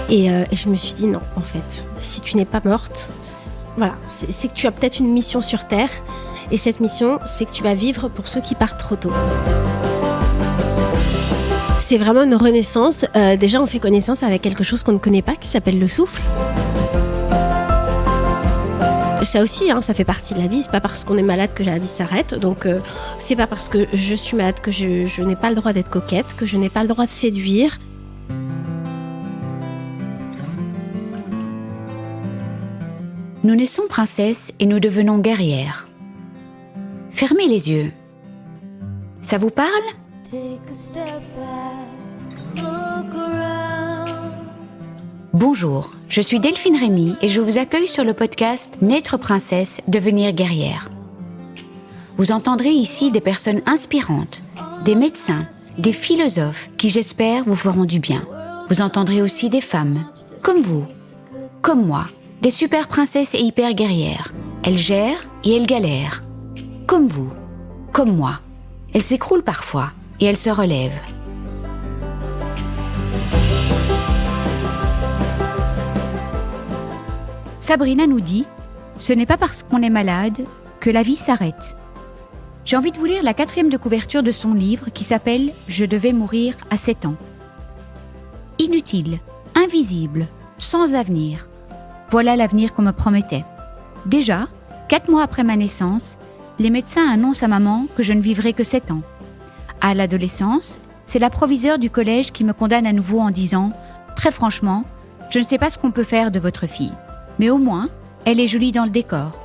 Et je me suis dit non, en fait, si tu n'es pas morte, c'est que tu as peut-être une mission sur Terre. Et cette mission, c'est que tu vas vivre pour ceux qui partent trop tôt. C'est vraiment une renaissance. Déjà, on fait connaissance avec quelque chose qu'on ne connaît pas, qui s'appelle le souffle. Ça aussi, ça fait partie de la vie. C'est pas parce qu'on est malade que la vie s'arrête. Donc, c'est pas parce que je suis malade que je n'ai pas le droit d'être coquette, que je n'ai pas le droit de séduire. Nous naissons princesses et nous devenons guerrières. Fermez les yeux. Ça vous parle ? Bonjour, je suis Delphine Rémy et je vous accueille sur le podcast Naître princesse, devenir guerrière. Vous entendrez ici des personnes inspirantes, des médecins, des philosophes qui, j'espère, vous feront du bien. Vous entendrez aussi des femmes, comme vous, comme moi, des super princesses et hyper guerrières. Elles gèrent et elles galèrent. Comme vous, comme moi. Elles s'écroulent parfois et elles se relèvent. Sabrina nous dit « Ce n'est pas parce qu'on est malade que la vie s'arrête ». J'ai envie de vous lire la 4e de couverture de son livre qui s'appelle « Je devais mourir à 7 ans ». Inutile, invisible, sans avenir. Voilà l'avenir qu'on me promettait. Déjà, 4 mois après ma naissance, les médecins annoncent à maman que je ne vivrai que 7 ans. À l'adolescence, c'est la proviseure du collège qui me condamne à nouveau en disant « Très franchement, je ne sais pas ce qu'on peut faire de votre fille. Mais au moins, elle est jolie dans le décor. »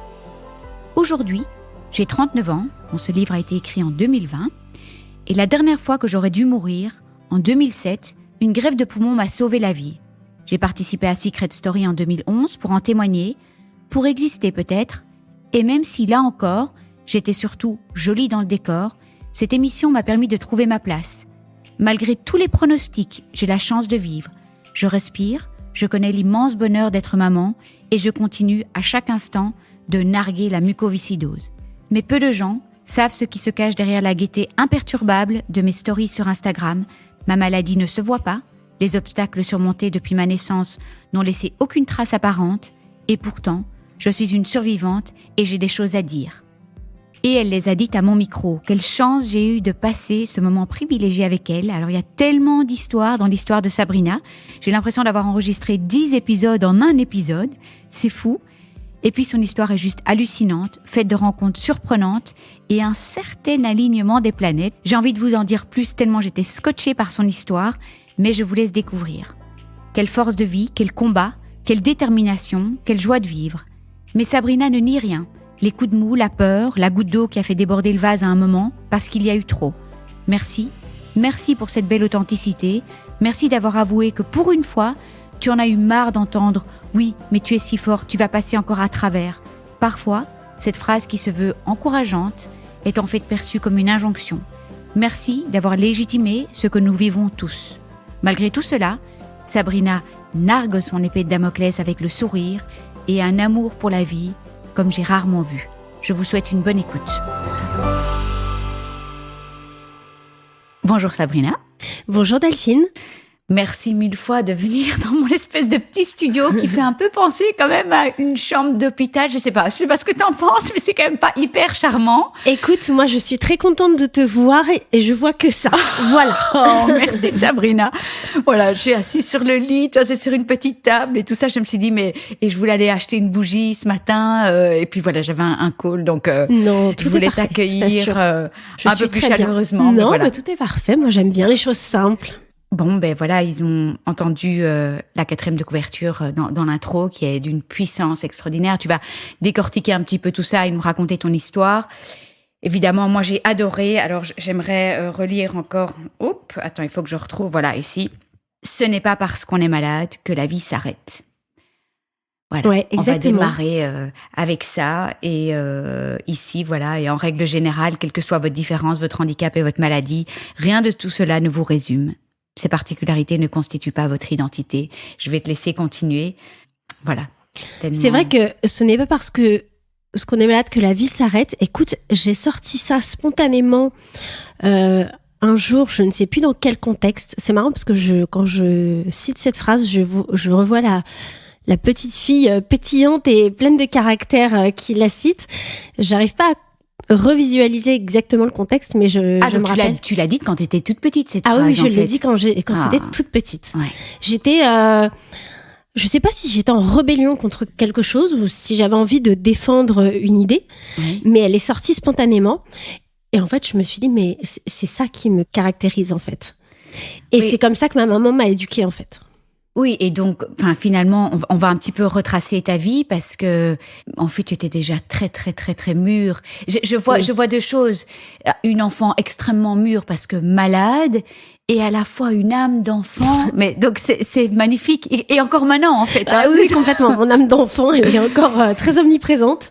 Aujourd'hui, j'ai 39 ans, ce livre a été écrit en 2020, et la dernière fois que j'aurais dû mourir, en 2007, une greffe de poumon m'a sauvé la vie. J'ai participé à Secret Story en 2011 pour en témoigner, pour exister peut-être, et même si là encore, j'étais surtout jolie dans le décor, cette émission m'a permis de trouver ma place. Malgré tous les pronostics, j'ai la chance de vivre. Je respire, je connais l'immense bonheur d'être maman et je continue à chaque instant de narguer la mucoviscidose. Mais peu de gens savent ce qui se cache derrière la gaieté imperturbable de mes stories sur Instagram. Ma maladie ne se voit pas, les obstacles surmontés depuis ma naissance n'ont laissé aucune trace apparente et pourtant, je suis une survivante et j'ai des choses à dire. Et elle les a dites à mon micro. Quelle chance j'ai eu de passer ce moment privilégié avec elle. Alors il y a tellement d'histoires dans l'histoire de Sabrina. J'ai l'impression d'avoir enregistré 10 épisodes en un épisode. C'est fou. Et puis son histoire est juste hallucinante, faite de rencontres surprenantes et un certain alignement des planètes. J'ai envie de vous en dire plus tellement j'étais scotchée par son histoire, mais je vous laisse découvrir. Quelle force de vie, quel combat, quelle détermination, quelle joie de vivre. Mais Sabrina ne nie rien. Les coups de mou, la peur, la goutte d'eau qui a fait déborder le vase à un moment parce qu'il y a eu trop. Merci. Merci pour cette belle authenticité. Merci d'avoir avoué que pour une fois, tu en as eu marre d'entendre « Oui, mais tu es si fort, tu vas passer encore à travers ». Parfois, cette phrase qui se veut encourageante est en fait perçue comme une injonction. Merci d'avoir légitimé ce que nous vivons tous. Malgré tout cela, Sabrina nargue son épée de Damoclès avec le sourire et un amour pour la vie comme j'ai rarement vu. Je vous souhaite une bonne écoute. Bonjour Sabrina. Bonjour Delphine. Merci 1000 fois de venir dans mon espèce de petit studio qui fait un peu penser quand même à une chambre d'hôpital. Je sais pas ce que t'en penses, mais c'est quand même pas hyper charmant. Écoute, moi je suis très contente de te voir et je vois que ça. Voilà. Oh, merci Sabrina. Voilà, je suis assise sur le lit, toi c'est sur une petite table et tout ça. Je me suis dit et je voulais aller acheter une bougie ce matin et puis voilà, j'avais un call donc non, je voulais t'accueillir un peu plus chaleureusement. Non, mais tout est parfait. Moi j'aime bien les choses simples. Bon, ben voilà, ils ont entendu la 4e de couverture dans l'intro, qui est d'une puissance extraordinaire. Tu vas décortiquer un petit peu tout ça et nous raconter ton histoire. Évidemment, moi, j'ai adoré. Alors, j'aimerais relire encore. Oups, attends, il faut que je retrouve. Voilà, ici. Ce n'est pas parce qu'on est malade que la vie s'arrête. Voilà, ouais, exactement. On va démarrer avec ça. Et ici, voilà, et en règle générale, quelle que soit votre différence, votre handicap et votre maladie, rien de tout cela ne vous résume. Ces particularités ne constituent pas votre identité. Je vais te laisser continuer. Voilà. Tellement... C'est vrai que ce n'est pas parce que qu'on est malade que la vie s'arrête. Écoute, j'ai sorti ça spontanément un jour, je ne sais plus dans quel contexte, c'est marrant parce que quand je cite cette phrase, je revois la petite fille pétillante et pleine de caractère qui la cite. J'arrive pas à revisualiser exactement le contexte, mais je me rappelle. Tu l'as dit quand tu étais toute petite, cette phrase. Ah oui, je l'ai dit quand c'était toute petite. Ouais. J'étais, je sais pas si j'étais en rébellion contre quelque chose ou si j'avais envie de défendre une idée, mais elle est sortie spontanément. Et en fait, je me suis dit, mais c'est ça qui me caractérise, en fait. Et c'est comme ça que ma maman m'a éduquée, en fait. Oui, et donc, finalement, on va un petit peu retracer ta vie parce que, en fait, tu étais déjà très, très, très, très mûre. Je vois deux choses. Une enfant extrêmement mûre parce que malade et à la fois une âme d'enfant. Mais donc, c'est magnifique. Et encore maintenant, en fait. Ah oui, complètement. Mon âme d'enfant, elle est encore très omniprésente.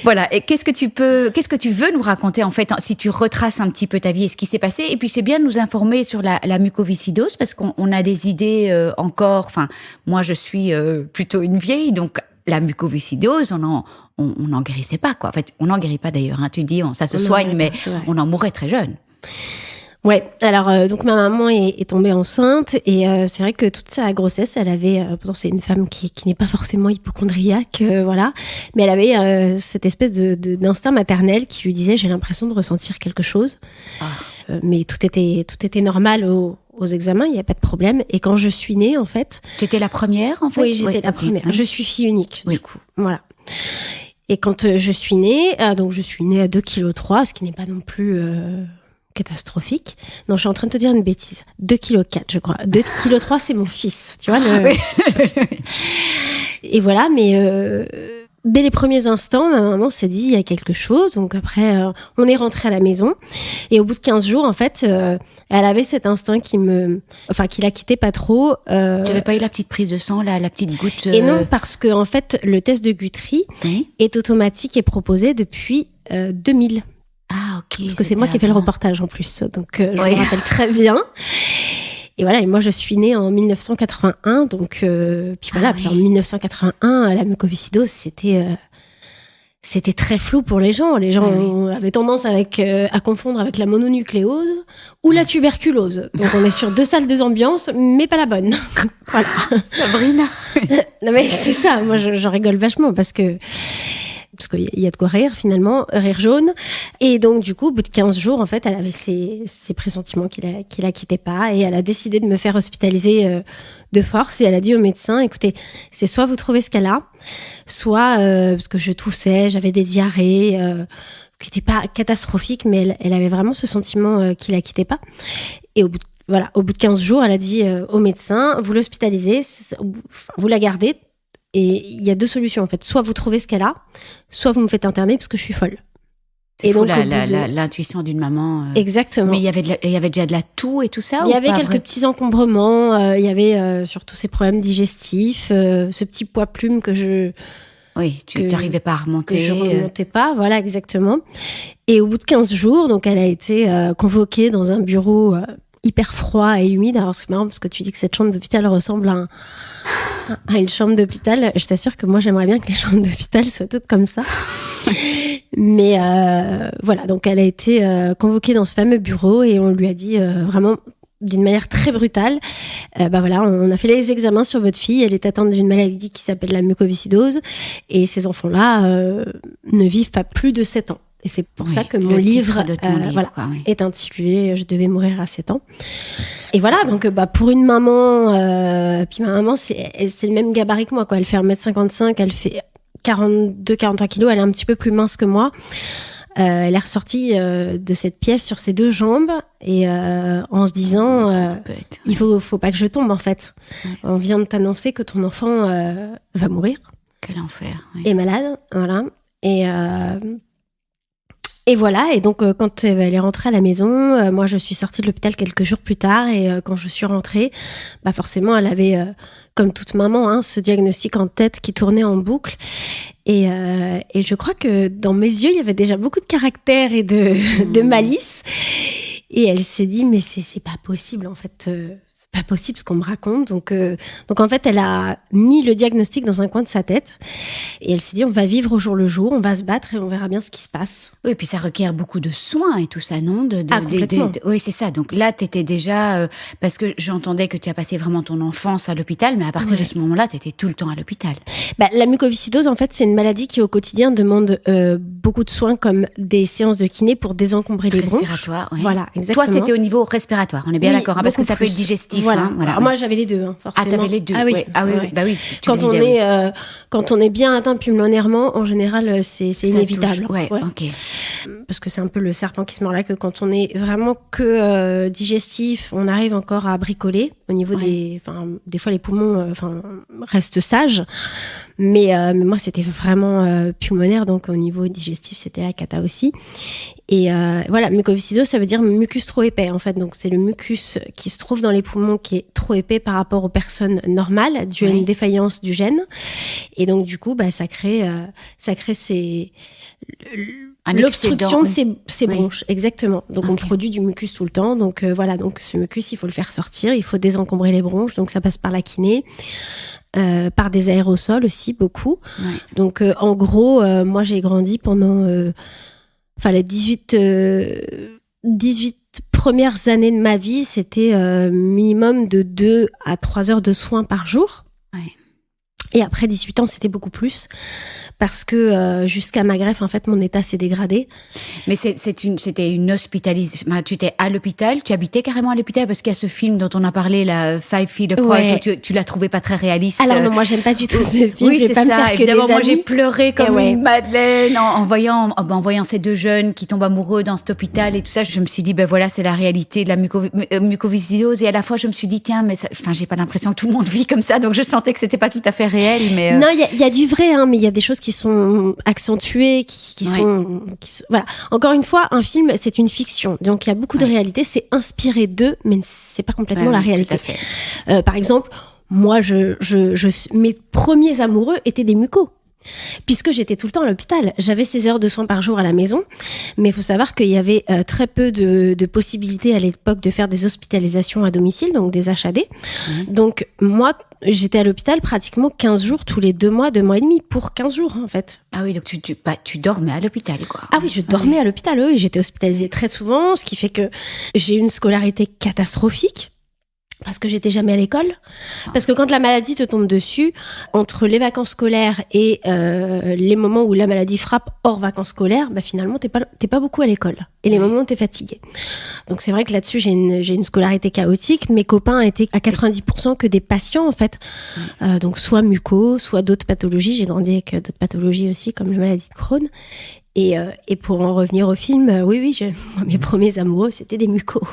Voilà. Et qu'est-ce que tu veux nous raconter, en fait, si tu retraces un petit peu ta vie et ce qui s'est passé? Et puis, c'est bien de nous informer sur la mucoviscidose parce qu'on a des idées encore. Enfin, moi, je suis plutôt une vieille, donc la mucoviscidose, on n'en guérissait pas, quoi. En fait, on n'en guérit pas d'ailleurs. Hein. Tu dis, ça se soigne, mais on en mourait très jeune. Ouais, alors donc ma maman est tombée enceinte et c'est vrai que toute sa grossesse, elle avait, pourtant c'est une femme qui n'est pas forcément hypocondriaque, voilà, mais elle avait cette espèce d'instinct maternel qui lui disait j'ai l'impression de ressentir quelque chose, mais tout était normal aux examens, il n'y a pas de problème. Et quand je suis née, en fait, tu étais la première, en fait. Oui, j'étais la première. Je suis fille unique, du coup, voilà. Et quand je suis née, donc je suis née à 2,3 kg, ce qui n'est pas non plus catastrophique. Non, je suis en train de te dire une bêtise. 2,4 kg, je crois. 2,3 kg, c'est mon fils. Tu vois, Et voilà, mais dès les premiers instants, ma maman s'est dit, il y a quelque chose. Donc après, on est rentré à la maison. Et au bout de 15 jours, en fait, elle avait cet instinct qui la quittait pas trop. Tu n'avais pas eu la petite prise de sang, la petite goutte Et non, parce que, en fait, le test de Guthrie est automatique et proposé depuis 2000. Ah, ok. Parce que c'est moi qui ai fait le reportage en plus, donc je me rappelle très bien. Et voilà, et moi je suis née en 1981, donc puis voilà, puis en 1981, la mucoviscidose, c'était très flou pour les gens. Les gens avaient tendance à confondre avec la mononucléose ou la tuberculose. Donc on est sur deux salles, deux ambiances, mais pas la bonne. Voilà. Sabrina. Non mais c'est ça, moi je rigole vachement parce qu'il y a de quoi rire finalement, rire jaune. Et donc du coup, au bout de 15 jours, en fait, elle avait ses pressentiments qui la quittaient pas et elle a décidé de me faire hospitaliser de force et elle a dit au médecin, écoutez, c'est soit vous trouvez ce qu'elle a, soit parce que je toussais, j'avais des diarrhées qui n'étaient pas catastrophiques, mais elle avait vraiment ce sentiment qui la quittait pas. Et au bout de 15 jours, elle a dit au médecin, vous l'hospitalisez, vous la gardez. Et il y a deux solutions, en fait. Soit vous trouvez ce qu'elle a, soit vous me faites interner parce que je suis folle. C'est fou, l'intuition d'une maman. Exactement. Mais il y avait déjà de la toux et tout ça? Il y avait quelques petits encombrements. Il y avait surtout ces problèmes digestifs, ce petit poids plume que je... Oui, tu n'arrivais pas à remonter. Que je ne remontais pas, voilà, exactement. Et au bout de 15 jours, donc elle a été convoquée dans un bureau hyper froid et humide. Alors c'est marrant parce que tu dis que cette chambre d'hôpital ressemble à une chambre d'hôpital. Je t'assure que moi j'aimerais bien que les chambres d'hôpital soient toutes comme ça. Mais voilà, donc elle a été convoquée dans ce fameux bureau et on lui a dit vraiment d'une manière très brutale, voilà, on a fait les examens sur votre fille, elle est atteinte d'une maladie qui s'appelle la mucoviscidose et ces enfants-là ne vivent pas plus de 7 ans. Et c'est pour ça que mon livre, est intitulé « Je devais mourir à 7 ans ». Et voilà, donc pour une maman, puis ma maman, c'est le même gabarit que moi, quoi. Elle fait 1m55, elle fait 42-43 kilos, elle est un petit peu plus mince que moi. Elle est ressortie de cette pièce sur ses deux jambes et en se disant il faut pas que je tombe, en fait. On vient de t'annoncer que ton enfant va mourir. Quel enfer. Oui. Est malade, voilà. Et voilà, et donc quand elle est rentrée à la maison, moi je suis sortie de l'hôpital quelques jours plus tard et quand je suis rentrée, forcément elle avait, comme toute maman, ce diagnostic en tête qui tournait en boucle et je crois que dans mes yeux il y avait déjà beaucoup de caractère et de malice et elle s'est dit mais c'est pas possible en fait, pas possible ce qu'on me raconte. Donc en fait, elle a mis le diagnostic dans un coin de sa tête et elle s'est dit, on va vivre au jour le jour, on va se battre et on verra bien ce qui se passe. Oui, et puis ça requiert beaucoup de soins et tout ça, non? Complètement. Oui, c'est ça. Donc là, t'étais déjà... parce que j'entendais que tu as passé vraiment ton enfance à l'hôpital, mais à partir de ce moment-là, t'étais tout le temps à l'hôpital. La mucoviscidose, en fait, c'est une maladie qui, au quotidien, demande beaucoup de soins comme des séances de kiné pour désencombrer les bronches. Respiratoire, oui. Voilà, exactement. Toi, c'était au niveau respiratoire, on est bien d'accord, parce que ça peut être digestif. Voilà. Hein, voilà. Alors, moi, j'avais les deux, forcément. Ah, t'avais les deux. Ah oui. Ouais. Ah oui, ouais. Bah oui. Quand on est bien atteint pulmonairement, en général, c'est inévitable. Ouais, ok. Parce que c'est un peu le serpent qui se mord la queue. Quand on est vraiment que digestif, on arrive encore à bricoler au niveau des fois les poumons, restent sages. Mais moi, c'était vraiment pulmonaire, donc au niveau digestif, c'était la cata aussi. Et voilà, mucoviscidose, ça veut dire mucus trop épais, en fait. Donc, c'est le mucus qui se trouve dans les poumons qui est trop épais par rapport aux personnes normales, dû à une défaillance du gène. Et donc, du coup, ça crée l'obstruction de ces bronches, exactement. Donc, on produit du mucus tout le temps. Donc, voilà, donc ce mucus, il faut le faire sortir, il faut désencombrer les bronches. Donc, ça passe par la kiné. Par des aérosols aussi, beaucoup. Ouais. Donc, en gros, moi, j'ai grandi pendant les 18 premières années de ma vie, c'était minimum de 2 à 3 heures de soins par jour. Ouais. Et après 18 ans, c'était beaucoup plus. Parce que jusqu'à ma greffe, en fait, mon état s'est dégradé. Mais c'était une hospitalisation. Tu étais à l'hôpital, tu habitais carrément à l'hôpital, parce qu'il y a ce film dont on a parlé, la 5 Feet Apart, où tu l'as trouvé pas très réaliste. Alors non, moi j'aime pas du tout ce film. Oui, je vais pas ça. Me faire que évidemment, des moi amis. J'ai pleuré comme une madeleine en voyant ces deux jeunes qui tombent amoureux dans cet hôpital et tout ça. Je me suis dit, voilà, c'est la réalité de la mucoviscidose. Et à la fois, je me suis dit, tiens, mais j'ai pas l'impression que tout le monde vit comme ça, donc je sentais que c'était pas tout à fait réel. Mais non, il y a du vrai, hein, mais il y a des choses qui sont accentuées, qui sont voilà. Encore une fois, un film, c'est une fiction, donc il y a beaucoup de réalité. C'est inspiré d'eux, mais c'est pas complètement la réalité. Tout à fait. Par exemple, moi, mes premiers amoureux étaient des mucos. Puisque j'étais tout le temps à l'hôpital. J'avais 16 heures de soins par jour à la maison, mais il faut savoir qu'il y avait très peu de possibilités à l'époque de faire des hospitalisations à domicile, donc des HAD. Donc moi, j'étais à l'hôpital pratiquement 15 jours tous les 2 mois et demi, pour 15 jours en fait. Ah oui, donc tu dormais à l'hôpital, quoi. Ah oui, je dormais à l'hôpital, oui. J'étais hospitalisée très souvent, ce qui fait que j'ai eu une scolarité catastrophique. Parce que j'étais jamais à l'école. Parce que quand la maladie te tombe dessus, entre les vacances scolaires et les moments où la maladie frappe hors vacances scolaires, finalement t'es pas beaucoup à l'école. Et les moments où t'es fatigué. Donc c'est vrai que là-dessus j'ai une scolarité chaotique. Mes copains étaient à 90% que des patients en fait. Donc soit muco, soit d'autres pathologies. J'ai grandi avec d'autres pathologies aussi comme la maladie de Crohn. Et pour en revenir au film, mes premiers amoureux c'était des mucos.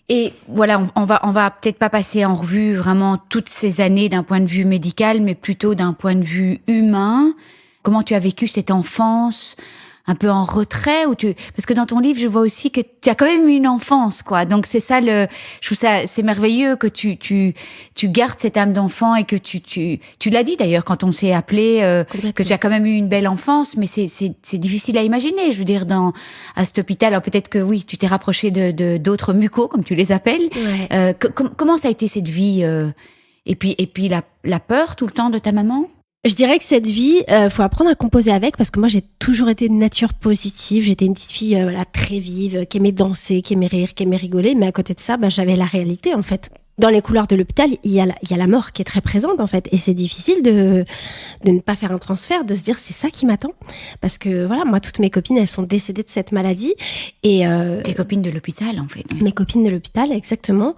Et voilà, on va peut-être pas passer en revue vraiment toutes ces années d'un point de vue médical, mais plutôt d'un point de vue humain. Comment tu as vécu cette enfance un peu en retrait, parce que dans ton livre, je vois aussi que tu as quand même eu une enfance, quoi. Donc c'est ça je trouve ça, c'est merveilleux que tu gardes cette âme d'enfant et que tu l'as dit d'ailleurs quand on s'est appelé, que tu as quand même eu une belle enfance, mais c'est difficile à imaginer, je veux dire, à cet hôpital. Alors peut-être que oui, tu t'es rapproché d'autres mucos, comme tu les appelles. Ouais. Comment ça a été cette vie, et puis la peur tout le temps de ta maman? Je dirais que cette vie, faut apprendre à composer avec, parce que moi j'ai toujours été de nature positive. J'étais une petite fille très vive, qui aimait danser, qui aimait rire, qui aimait rigoler. Mais à côté de ça, j'avais la réalité en fait. Dans les couloirs de l'hôpital, il y a la mort qui est très présente en fait, et c'est difficile de ne pas faire un transfert, de se dire c'est ça qui m'attend, parce que voilà, moi toutes mes copines elles sont décédées de cette maladie et tes copines de l'hôpital en fait. Mes copines de l'hôpital, exactement.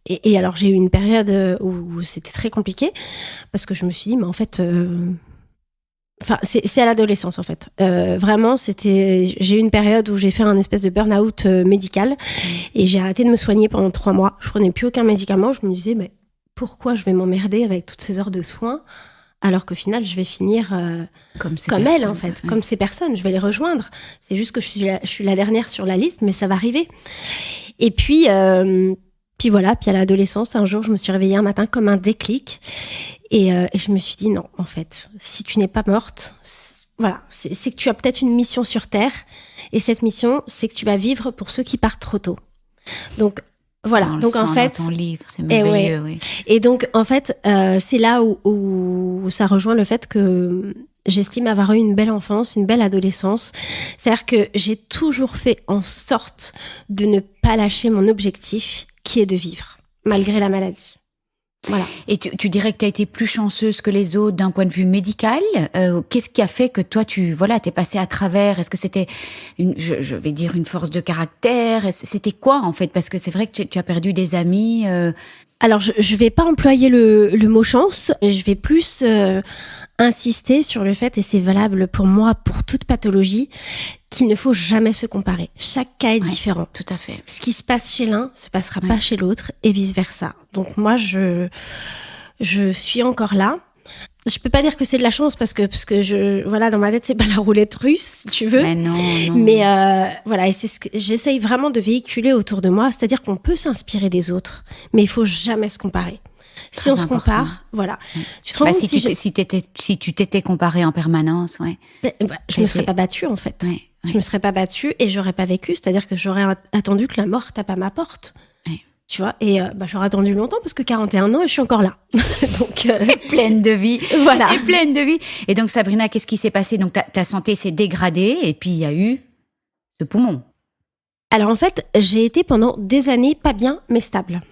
Et alors j'ai eu une période où c'était très compliqué, parce que je me suis dit mais en fait c'est à l'adolescence en fait. Vraiment j'ai eu une période où j'ai fait un espèce de burn-out médical et j'ai arrêté de me soigner pendant 3 mois. Je prenais plus aucun médicament. Je me disais pourquoi je vais m'emmerder avec toutes ces heures de soins alors qu'au final je vais finir comme elles en fait, comme ces personnes. Je vais les rejoindre. C'est juste que je suis la dernière sur la liste, mais ça va arriver. Et puis voilà, puis à l'adolescence, un jour, je me suis réveillée un matin comme un déclic. Et je me suis dit, non, en fait, si tu n'es pas morte, c'est que tu as peut-être une mission sur Terre. Et cette mission, c'est que tu vas vivre pour ceux qui partent trop tôt. Donc, Voilà, On donc le en sent fait, dans ton livre, c'est merveilleux, oui. Et donc en fait, c'est là où ça rejoint le fait que j'estime avoir eu une belle enfance, une belle adolescence. C'est-à-dire que j'ai toujours fait en sorte de ne pas lâcher mon objectif, qui est de vivre, malgré la maladie. Voilà. Et tu dirais que tu as été plus chanceuse que les autres d'un point de vue médical. Qu'est-ce qui a fait que toi, t'es passée à travers? Est-ce que c'était je vais dire une force de caractère? C'était quoi, en fait? Parce que c'est vrai que tu as perdu des amis. Alors, je vais pas employer le mot chance, je vais plus insister sur le fait, et c'est valable pour moi, pour toute pathologie, qu'il ne faut jamais se comparer. Chaque cas est différent. Tout à fait. Ce qui se passe chez l'un se passera pas chez l'autre, et vice-versa. Donc moi, je suis encore là. Je peux pas dire que c'est de la chance parce que voilà, dans ma tête, c'est pas la roulette russe, si tu veux. Mais non. Mais voilà, et c'est ce que j'essaye vraiment de véhiculer autour de moi, c'est-à-dire qu'on peut s'inspirer des autres, mais il faut jamais se comparer. Si Très on se important. compare, voilà. Tu te rends compte si tu t'étais comparée en permanence, je me serais pas battue en fait. Je me serais pas battue et j'aurais pas vécu, c'est-à-dire que j'aurais attendu que la mort tape à ma porte. Tu vois, et j'aurais attendu longtemps parce que 41 ans et je suis encore là. Donc pleine de vie. Voilà. Et pleine de vie. Et donc Sabrina, qu'est-ce qui s'est passé? Donc ta santé s'est dégradée et puis il y a eu ce poumon. Alors en fait, j'ai été pendant des années pas bien mais stable.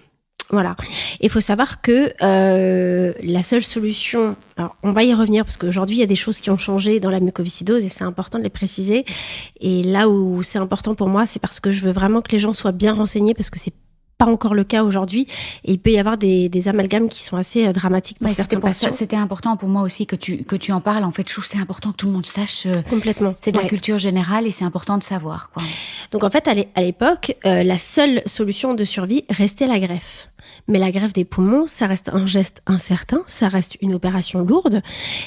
Voilà. Il faut savoir que la seule solution, alors on va y revenir parce qu'aujourd'hui il y a des choses qui ont changé dans la mucoviscidose et c'est important de les préciser. Et là où c'est important pour moi, c'est parce que je veux vraiment que les gens soient bien renseignés parce que c'est pas encore le cas aujourd'hui et il peut y avoir des amalgames qui sont assez dramatiques pour certains patients. C'était important pour moi aussi que tu en parles. En fait, je trouve que c'est important que tout le monde sache. Complètement. C'est de la culture générale et c'est important de savoir, quoi. Donc en fait, à l'époque, la seule solution de survie restait la greffe. Mais la greffe des poumons, ça reste un geste incertain, ça reste une opération lourde.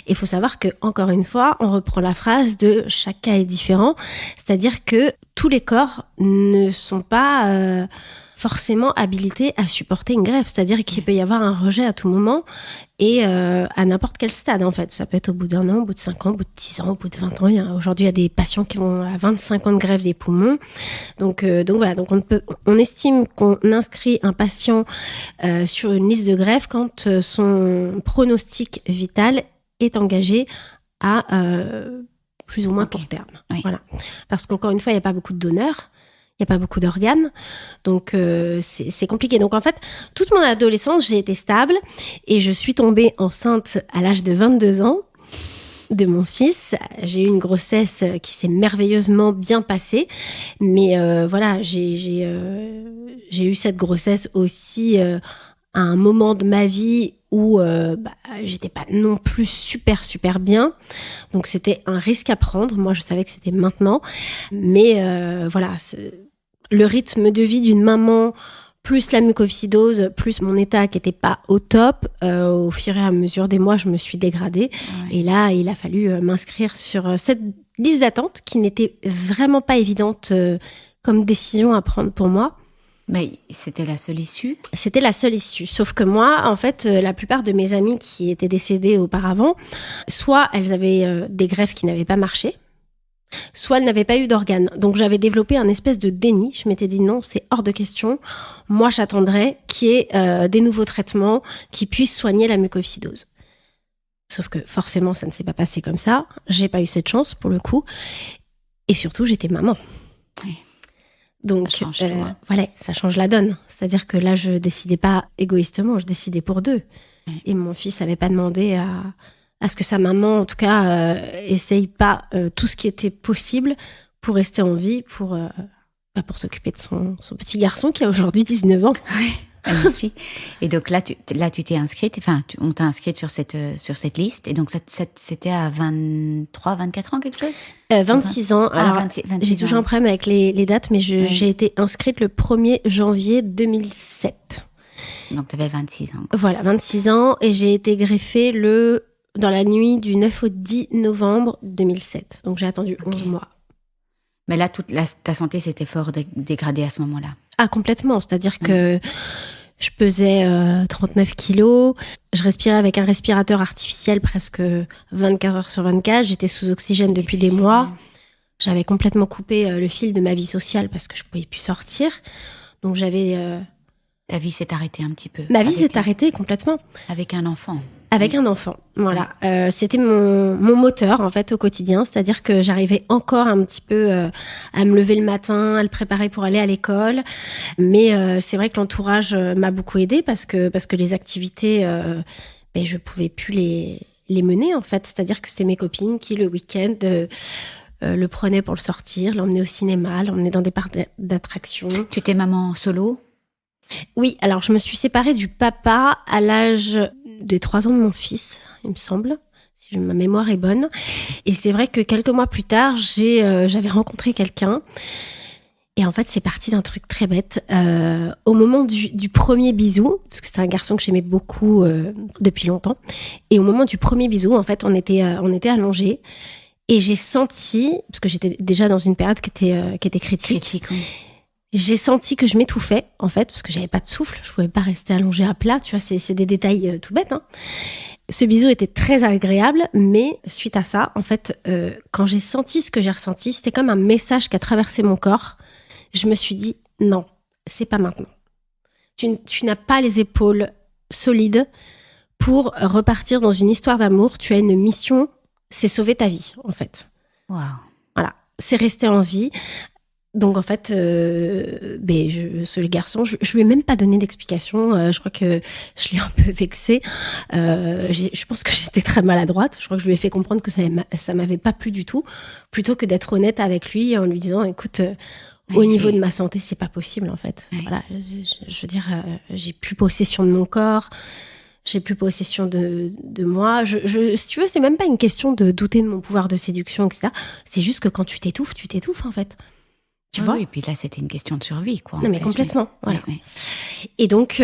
Et il faut savoir que, encore une fois, on reprend la phrase de chaque cas est différent. C'est-à-dire que tous les corps ne sont pas forcément habilités à supporter une greffe. C'est-à-dire qu'il peut y avoir un rejet à tout moment et à n'importe quel stade, en fait. Ça peut être au bout d'1 an, au bout de 5 ans, au bout de 10 ans, au bout de 20 ans. Aujourd'hui, il y a des patients qui vont à 25 ans de greffe des poumons. Donc voilà. Donc on estime qu'on inscrit un patient sur une liste de greffe quand son pronostic vital est engagé à plus ou moins court terme. Oui. Voilà. Parce qu'encore une fois, il n'y a pas beaucoup de donneurs. Il n'y a pas beaucoup d'organes, donc c'est compliqué. Donc en fait, toute mon adolescence, j'ai été stable et je suis tombée enceinte à l'âge de 22 ans de mon fils. J'ai eu une grossesse qui s'est merveilleusement bien passée, mais voilà, j'ai eu cette grossesse aussi à un moment de ma vie où j'étais pas non plus super bien, donc c'était un risque à prendre. Moi, je savais que c'était maintenant, mais voilà, le rythme de vie d'une maman, plus la mucoviscidose, plus mon état qui était pas au top, au fur et à mesure des mois, je me suis dégradée. Ouais. Et là, il a fallu m'inscrire sur cette liste d'attente qui n'était vraiment pas évidente comme décision à prendre pour moi. Mais c'était la seule issue? C'était la seule issue. Sauf que moi, en fait, la plupart de mes amies qui étaient décédées auparavant, soit elles avaient des greffes qui n'avaient pas marché, soit elles n'avaient pas eu d'organes. Donc j'avais développé un espèce de déni. Je m'étais dit non, c'est hors de question. Moi, j'attendrai qu'il y ait des nouveaux traitements qui puissent soigner la mucoviscidose. Sauf que forcément, ça ne s'est pas passé comme ça. J'ai pas eu cette chance pour le coup. Et surtout, j'étais maman. Oui. Donc voilà, ça change la donne. C'est-à-dire que là, je décidais pas égoïstement, je décidais pour deux. Oui. Et mon fils n'avait pas demandé à ce que sa maman, en tout cas, essaye pas tout ce qui était possible pour rester en vie, pour s'occuper de son petit garçon qui a aujourd'hui 19 ans. Oui, magnifique. Et donc là, tu t'es inscrite, on t'a inscrite sur cette liste. Et donc, c'était à 23, 24 ans, quelque chose 26 ans. Alors, 26 j'ai toujours un problème avec les dates, mais j'ai été inscrite le 1er janvier 2007. Donc, tu avais 26 ans. Voilà, 26 ans. Et j'ai été greffée dans la nuit du 9 au 10 novembre 2007. Donc, j'ai attendu 11 mois. Mais là, ta santé s'était fort dégradée à ce moment-là. Ah, complètement. C'est-à-dire que je pesais 39 kilos. Je respirais avec un respirateur artificiel presque 24 heures sur 24. J'étais sous oxygène depuis des mois. J'avais complètement coupé le fil de ma vie sociale parce que je ne pouvais plus sortir. Donc, j'avais Ta vie s'est arrêtée un petit peu. Ma vie s'est arrêtée complètement. Avec un enfant. Avec un enfant, voilà. C'était mon moteur, en fait, au quotidien. C'est-à-dire que j'arrivais encore un petit peu à me lever le matin, à le préparer pour aller à l'école. Mais c'est vrai que l'entourage m'a beaucoup aidée parce que les activités, je pouvais plus les mener, en fait. C'est-à-dire que c'est mes copines qui, le week-end, le prenaient pour le sortir, l'emmenaient au cinéma, l'emmenaient dans des parcs d'attractions. Tu étais maman solo ? Oui, alors je me suis séparée du papa à l'âge des 3 ans de mon fils, il me semble, si ma mémoire est bonne. Et c'est vrai que quelques mois plus tard, j'avais rencontré quelqu'un. Et en fait, c'est parti d'un truc très bête. Au moment du premier bisou, parce que c'était un garçon que j'aimais beaucoup depuis longtemps, et au moment du premier bisou, en fait, on était allongés. Et j'ai senti, parce que j'étais déjà dans une période qui était critique, oui. J'ai senti que je m'étouffais, en fait, parce que j'avais pas de souffle. Je pouvais pas rester allongée à plat, tu vois, c'est des détails tout bêtes, hein. Ce bisou était très agréable, mais suite à ça, en fait, quand j'ai senti ce que j'ai ressenti, c'était comme un message qui a traversé mon corps. Je me suis dit, non, c'est pas maintenant. Tu n'as pas les épaules solides pour repartir dans une histoire d'amour. Tu as une mission, c'est sauver ta vie, en fait. Waouh. Voilà, c'est rester en vie. Donc en fait, ce garçon, je lui ai même pas donné d'explication. Je crois que je l'ai un peu vexé. Je pense que j'étais très maladroite. Je crois que je lui ai fait comprendre que ça m'avait pas plu du tout, plutôt que d'être honnête avec lui en lui disant, écoute, au niveau de ma santé, c'est pas possible en fait. Oui. Voilà, je veux dire, j'ai plus possession de mon corps. J'ai plus possession de moi. Si tu veux, c'est même pas une question de douter de mon pouvoir de séduction, etc. C'est juste que quand tu t'étouffes en fait. Tu vois ? Et puis là, c'était une question de survie, quoi. Non, mais complètement. Voilà. Oui. Et donc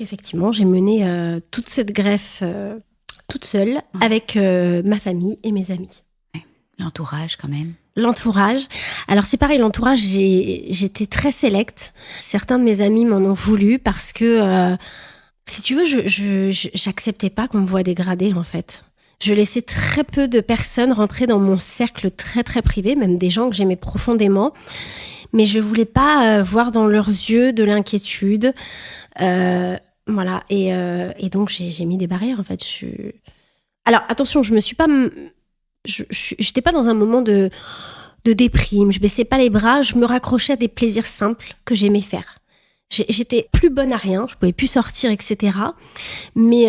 effectivement, j'ai mené toute cette greffe toute seule avec ma famille et mes amis. Ouais. L'entourage, quand même. L'entourage. Alors, c'est pareil, l'entourage, j'étais très sélecte. Certains de mes amis m'en ont voulu parce que, si tu veux, j'acceptais pas qu'on me voie dégradée, en fait. Je laissais très peu de personnes rentrer dans mon cercle très très privé, même des gens que j'aimais profondément, mais je voulais pas voir dans leurs yeux de l'inquiétude, voilà. Et donc j'ai mis des barrières en fait. Alors attention, je me suis pas, j'étais pas dans un moment de déprime. Je baissais pas les bras, je me raccrochais à des plaisirs simples que j'aimais faire. J'étais plus bonne à rien, je pouvais plus sortir, etc. Mais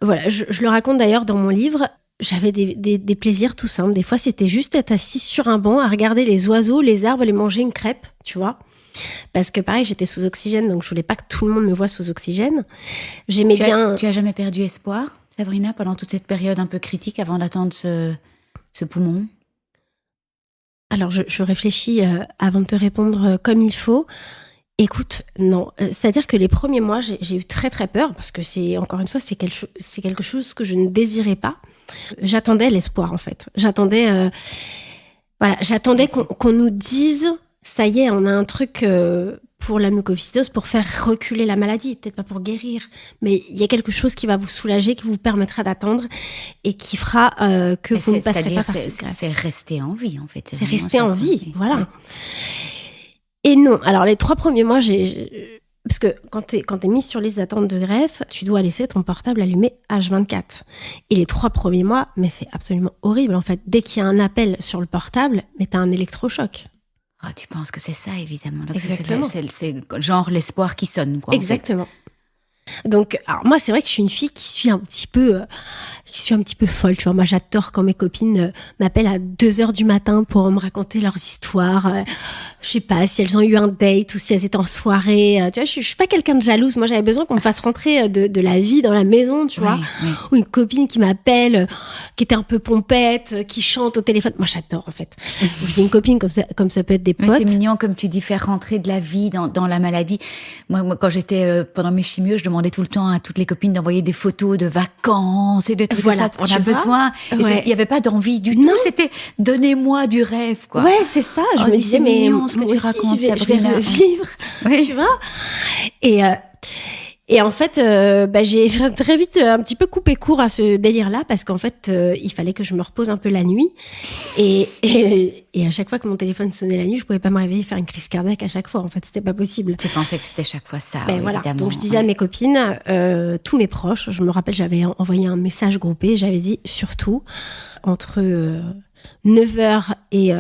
voilà, je le raconte d'ailleurs dans mon livre. J'avais des plaisirs tout simples. Des fois, c'était juste être assise sur un banc à regarder les oiseaux, les arbres, aller manger une crêpe, tu vois. Parce que pareil, j'étais sous oxygène, donc je voulais pas que tout le monde me voie sous oxygène. J'aimais bien. Tu as jamais perdu espoir, Sabrina, pendant toute cette période un peu critique avant d'attendre ce poumon ? Alors, je réfléchis avant de te répondre comme il faut. Écoute, non. C'est-à-dire que les premiers mois, j'ai eu très très peur parce que encore une fois, c'est quelque chose que je ne désirais pas. J'attendais l'espoir en fait. J'attendais qu'on nous dise, ça y est, on a un truc pour la mucoviscidose pour faire reculer la maladie, peut-être pas pour guérir, mais il y a quelque chose qui va vous soulager, qui vous permettra d'attendre et qui fera que vous ne passerez pas par cette greffe. C'est rester en vie en fait. C'est rester en vie, voilà. Ouais. Et non, alors les 3 premiers mois, parce que quand t'es mis sur liste d'attente de greffe, tu dois laisser ton portable allumé H24. Et les 3 premiers mois, mais c'est absolument horrible en fait. Dès qu'il y a un appel sur le portable, mais t'as un électrochoc. Ah, tu penses que c'est ça, évidemment. Donc exactement. C'est genre l'espoir qui sonne, quoi. Exactement. Donc, alors moi, c'est vrai que je suis une fille qui suis un petit peu folle, tu vois. Moi, j'adore quand mes copines m'appellent à 2h du matin pour me raconter leurs histoires. Je sais pas si elles ont eu un date ou si elles étaient en soirée. Tu vois, je suis pas quelqu'un de jalouse. Moi, j'avais besoin qu'on me fasse rentrer de la vie dans la maison, tu vois. Oui. Ou une copine qui m'appelle, qui était un peu pompette, qui chante au téléphone. Moi, j'adore, en fait. Je dis une copine comme ça peut être des potes. Mais c'est mignon, comme tu dis, faire rentrer de la vie dans la maladie. Moi, quand j'étais pendant mes chimios, je demandais tout le temps à toutes les copines d'envoyer des photos de vacances et de tout ça. On a besoin. Il n'y avait pas d'envie du tout. C'était donnez-moi du rêve, quoi. Ouais, c'est ça. Je me disais, mais ce que tu racontes, je vais revivre, tu vois. Et en fait, j'ai très vite un petit peu coupé court à ce délire-là parce qu'en fait, il fallait que je me repose un peu la nuit. Et à chaque fois que mon téléphone sonnait la nuit, je pouvais pas me réveiller et faire une crise cardiaque à chaque fois. En fait, c'était pas possible. Tu pensais que c'était chaque fois ça, Voilà. évidemment. Donc je disais à mes copines, tous mes proches, je me rappelle, j'avais envoyé un message groupé, j'avais dit surtout entre 9h et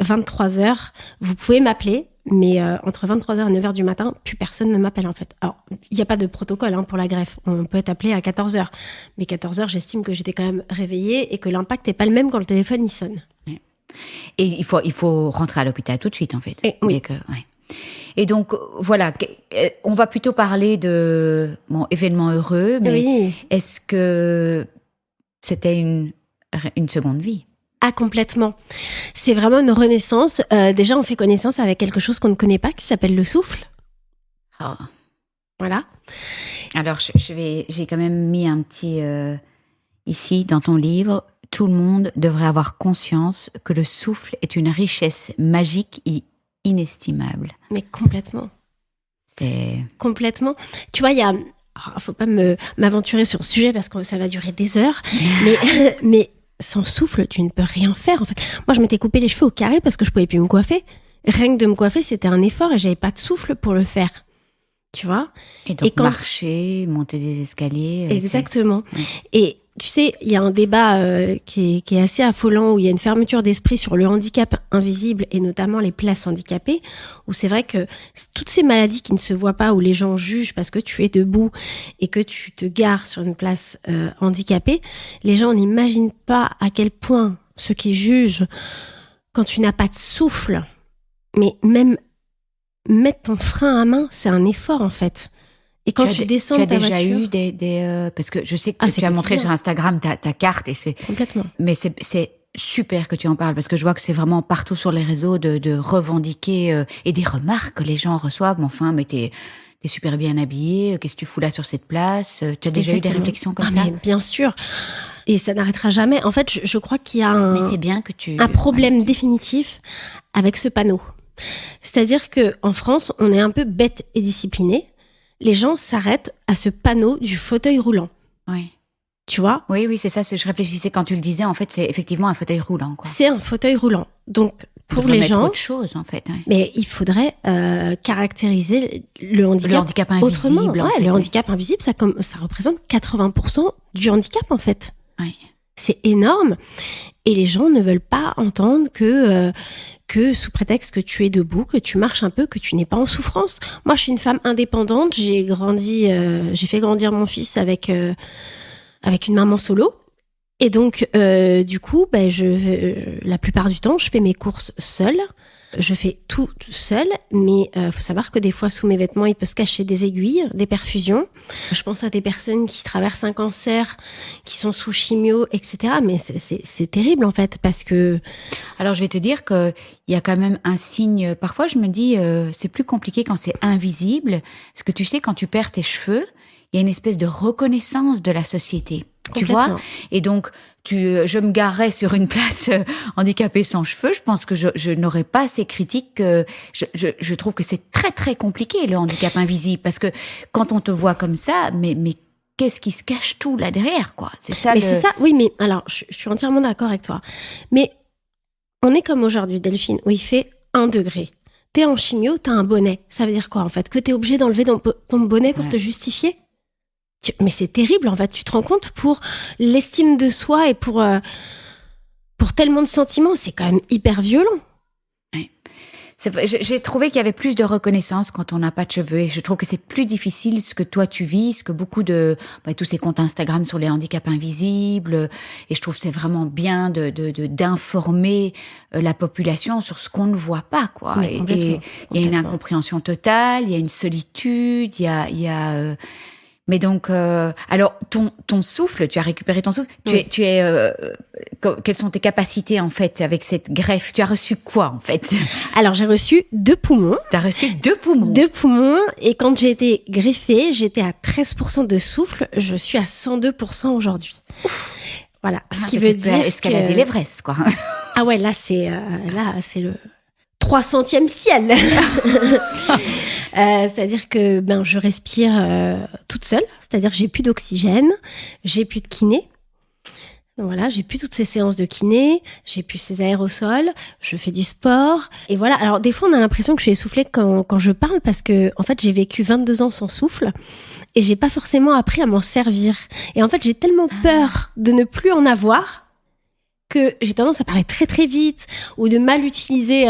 23h, vous pouvez m'appeler. Mais entre 23h et 9h du matin, plus personne ne m'appelle en fait. Alors, il n'y a pas de protocole pour la greffe. On peut être appelé à 14h. Mais 14h, j'estime que j'étais quand même réveillée et que l'impact n'est pas le même quand le téléphone il sonne. Et il faut rentrer à l'hôpital tout de suite en fait. Oui. Et donc, voilà, on va plutôt parler de événements heureux, mais est-ce que c'était une seconde vie ? Ah, complètement. C'est vraiment une renaissance. Déjà, on fait connaissance avec quelque chose qu'on ne connaît pas, qui s'appelle le souffle. Oh. Voilà. Alors, j'ai quand même mis un petit... ici, dans ton livre, tout le monde devrait avoir conscience que le souffle est une richesse magique et inestimable. Mais complètement. Complètement. Tu vois, il y a... faut pas m'aventurer sur ce sujet parce que ça va durer des heures. mais sans souffle, tu ne peux rien faire, en fait. Moi, je m'étais coupé les cheveux au carré parce que je pouvais plus me coiffer. Rien que de me coiffer, c'était un effort et j'avais pas de souffle pour le faire. Tu vois ? Et donc, marcher, monter des escaliers. Exactement. Et tu sais, il y a un débat qui est assez affolant où il y a une fermeture d'esprit sur le handicap invisible et notamment les places handicapées, où c'est vrai que toutes ces maladies qui ne se voient pas, où les gens jugent parce que tu es debout et que tu te gares sur une place handicapée, les gens n'imaginent pas à quel point ceux qui jugent quand tu n'as pas de souffle, mais même mettre ton frein à main, c'est un effort en fait. Et quand tu descends de ta voiture... Tu as déjà eu des parce que je sais que tu as montré sur Instagram ta carte et c'est... Complètement. Mais c'est super que tu en parles parce que je vois que c'est vraiment partout sur les réseaux de revendiquer et des remarques que les gens reçoivent. Mais enfin, mais t'es super bien habillée, qu'est-ce que tu fous là sur cette place ? Tu as déjà eu des réflexions comme ça ? Mais bien sûr. Et ça n'arrêtera jamais. En fait, je crois qu'il y a mais c'est bien que un problème définitif avec ce panneau. C'est-à-dire qu'en France, on est un peu bête et discipliné. Les gens s'arrêtent à ce panneau du fauteuil roulant. Oui. Tu vois ? Oui, c'est ça. Je réfléchissais quand tu le disais. En fait, c'est effectivement un fauteuil roulant, quoi. C'est un fauteuil roulant. Donc, pour les gens... autre chose, en fait. Ouais. Mais il faudrait caractériser le handicap invisible. Autrement. Le handicap invisible, ça représente 80% du handicap, en fait. Oui. C'est énorme. Et les gens ne veulent pas entendre que sous prétexte que tu es debout, que tu marches un peu, que tu n'es pas en souffrance. Moi, je suis une femme indépendante. J'ai fait grandir mon fils avec une maman solo. Et donc, du coup, la plupart du temps, je fais mes courses seule. Je fais tout seule, mais faut savoir que des fois, sous mes vêtements, il peut se cacher des aiguilles, des perfusions. Je pense à des personnes qui traversent un cancer, qui sont sous chimio, etc. Mais c'est terrible, en fait, parce que... Alors, je vais te dire qu'il y a quand même un signe... Parfois, je me dis, c'est plus compliqué quand c'est invisible. Parce que tu sais, quand tu perds tes cheveux, il y a une espèce de reconnaissance de la société. Tu vois ? Et donc, je me garerais sur une place handicapée sans cheveux, je pense que je n'aurais pas ces critiques. Je trouve que c'est très, très compliqué, le handicap invisible. Parce que quand on te voit comme ça, mais qu'est-ce qui se cache tout là derrière, quoi ? C'est ça. Mais c'est ça, oui, mais alors, je suis entièrement d'accord avec toi. Mais on est comme aujourd'hui, Delphine, où il fait 1 degré. T'es en chimio, t'as un bonnet. Ça veut dire quoi, en fait ? Que t'es obligé d'enlever ton bonnet pour te justifier ? Mais c'est terrible, en fait. Tu te rends compte, pour l'estime de soi et pour tellement de sentiments, c'est quand même hyper violent. Ouais. J'ai trouvé qu'il y avait plus de reconnaissance quand on n'a pas de cheveux. Et je trouve que c'est plus difficile ce que toi tu vis, ce que beaucoup tous ces comptes Instagram sur les handicaps invisibles. Et je trouve que c'est vraiment bien d'informer la population sur ce qu'on ne voit pas, quoi. Et il y a une incompréhension totale, il y a une solitude, il y a mais donc, alors ton souffle, tu as récupéré ton souffle. Oui. Quelles sont tes capacités en fait avec cette greffe ? Tu as reçu quoi en fait ? Alors j'ai reçu 2 poumons. T'as reçu 2 poumons. 2 poumons, et quand j'ai été greffée, j'étais à 13% de souffle. Je suis à 102% aujourd'hui. Ouf. Voilà, ce qui veut dire escalader l'Everest, quoi. Ah ouais, là c'est le 300e ciel. C'est-à-dire que je respire toute seule. C'est-à-dire que j'ai plus d'oxygène, j'ai plus de kiné. Voilà, j'ai plus toutes ces séances de kiné, j'ai plus ces aérosols, je fais du sport. Et voilà, alors des fois on a l'impression que je suis essoufflée quand je parle parce que en fait j'ai vécu 22 ans sans souffle et j'ai pas forcément appris à m'en servir. Et en fait j'ai tellement peur de ne plus en avoir que j'ai tendance à parler très très vite ou de mal utiliser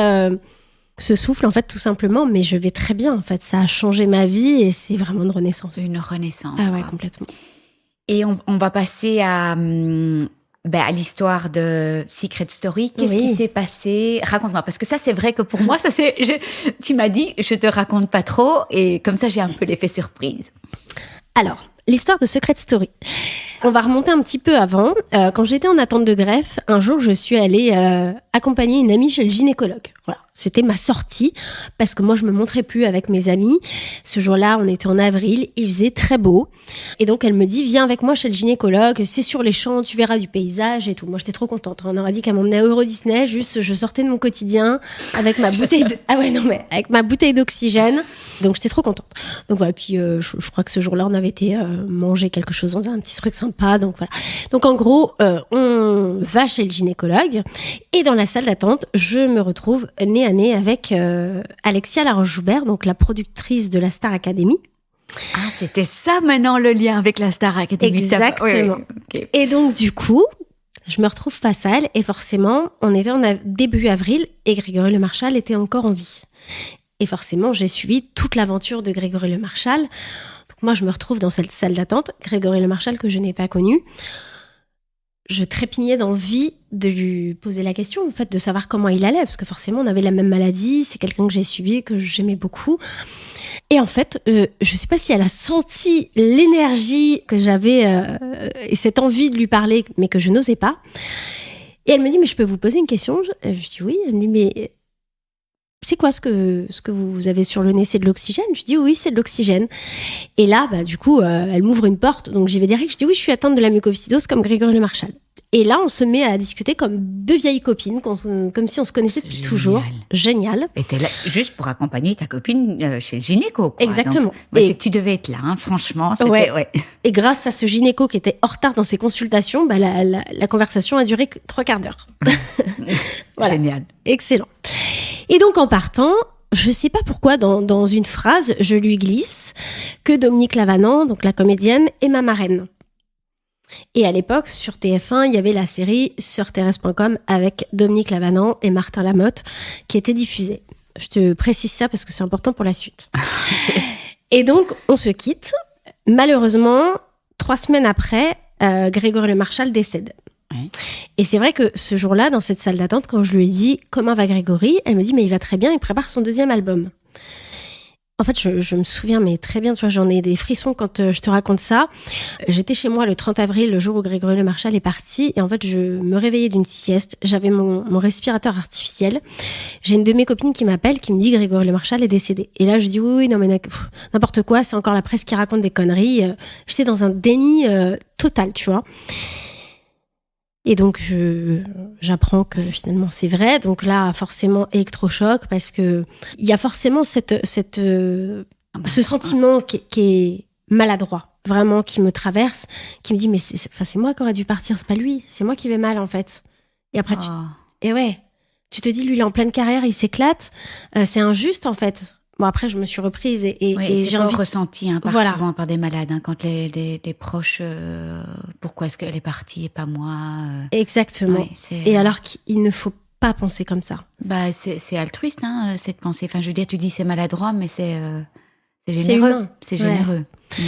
ce souffle en fait tout simplement. Mais je vais très bien en fait, ça a changé ma vie et c'est vraiment une renaissance. Une renaissance. Ah ouais, complètement. Et on va passer à l'histoire de Secret Story. Qu'est-ce qui s'est passé? Raconte-moi, parce que ça, c'est vrai que pour moi, tu m'as dit, je te raconte pas trop, et comme ça, j'ai un peu l'effet surprise. Alors, l'histoire de Secret Story. On va remonter un petit peu avant. Quand j'étais en attente de greffe, un jour, je suis allée accompagner une amie chez le gynécologue. Voilà, c'était ma sortie parce que moi, je me montrais plus avec mes amis. Ce jour-là, on était en avril, il faisait très beau. Et donc, elle me dit, viens avec moi chez le gynécologue, c'est sur les champs, tu verras du paysage et tout. Moi, j'étais trop contente. On aurait dit qu'elle m'emmenait à Euro Disney, juste, je sortais de mon quotidien avec ma bouteille avec ma bouteille d'oxygène. Donc, j'étais trop contente. Donc voilà, puis je crois que ce jour-là, on avait été manger quelque chose dans un petit truc sympa. Donc voilà. Donc en gros, on va chez le gynécologue et dans la salle d'attente, je me retrouve nez à nez avec Alexia Laroche-Joubert, donc la productrice de la Star Academy. Ah, c'était ça maintenant le lien avec la Star Academy. Exactement. Oui. Okay. Et donc du coup, je me retrouve face à elle et forcément, on était en début avril et Grégory Le Marchal était encore en vie. Et forcément, j'ai suivi toute l'aventure de Grégory Le Marchal. Donc moi, je me retrouve dans cette salle d'attente, Grégory Le Marchal que je n'ai pas connu. Je trépignais d'envie de lui poser la question, en fait, de savoir comment il allait, parce que forcément, on avait la même maladie, c'est quelqu'un que j'ai suivi, que j'aimais beaucoup. Et en fait, je sais pas si elle a senti l'énergie que j'avais et cette envie de lui parler, mais que je n'osais pas. Et elle me dit, mais je peux vous poser une question? Je dis oui. Elle me dit, mais c'est quoi ce que vous avez sur le nez? C'est de l'oxygène? Je dis oui, c'est de l'oxygène. Et là, du coup, elle m'ouvre une porte, donc j'y vais direct. Je dis oui, je suis atteinte de la mucoviscidose comme Grégory Le Marchal. Et là, on se met à discuter comme deux vieilles copines, comme si on se connaissait depuis toujours. Génial. Et t'es là juste pour accompagner ta copine chez le gynéco, quoi. Exactement. Donc, c'est que tu devais être là, hein, franchement. Ouais. Et grâce à ce gynéco qui était en retard dans ses consultations, la conversation a duré 3/4 d'heure. Voilà. Génial. Excellent. Et donc, en partant, je sais pas pourquoi, dans une phrase, je lui glisse que Dominique Lavanant, donc la comédienne, est ma marraine. Et à l'époque, sur TF1, il y avait la série Sœurthérèse.com avec Dominique Lavanant et Martin Lamotte qui était diffusée. Je te précise ça parce que c'est important pour la suite. Et donc, on se quitte. Malheureusement, 3 semaines après, Grégory Le Marchal décède. Ouais. Et c'est vrai que ce jour-là, dans cette salle d'attente, quand je lui ai dit « Comment va Grégory ?», elle me dit « Mais il va très bien, il prépare son 2e album ». En fait, je me souviens, mais très bien, tu vois, j'en ai des frissons quand je te raconte ça. J'étais chez moi le 30 avril, le jour où Grégory Le Marchal est parti, et en fait, je me réveillais d'une sieste. J'avais mon respirateur artificiel. J'ai une de mes copines qui m'appelle, qui me dit Grégory Le Marchal est décédé. Et là, je dis oui, non, mais n'importe quoi, c'est encore la presse qui raconte des conneries. J'étais dans un déni total, tu vois. Et donc, j'apprends que finalement c'est vrai. Donc là, forcément, électrochoc, parce que il y a forcément ce sentiment qui est maladroit, vraiment, qui me traverse, qui me dit, mais c'est moi qui aurais dû partir, c'est pas lui, c'est moi qui vais mal, en fait. Et après, tu te dis, lui, il est en pleine carrière, il s'éclate, c'est injuste, en fait. Bon, après, je me suis reprise et j'ai ressenti souvent par des malades, hein, quand les proches, pourquoi est-ce qu'elle est partie et pas moi Exactement. Ouais, et alors qu'il ne faut pas penser comme ça. C'est altruiste, hein, cette pensée. Enfin, je veux dire, tu dis c'est maladroit, mais c'est généreux. C'est généreux. Ouais.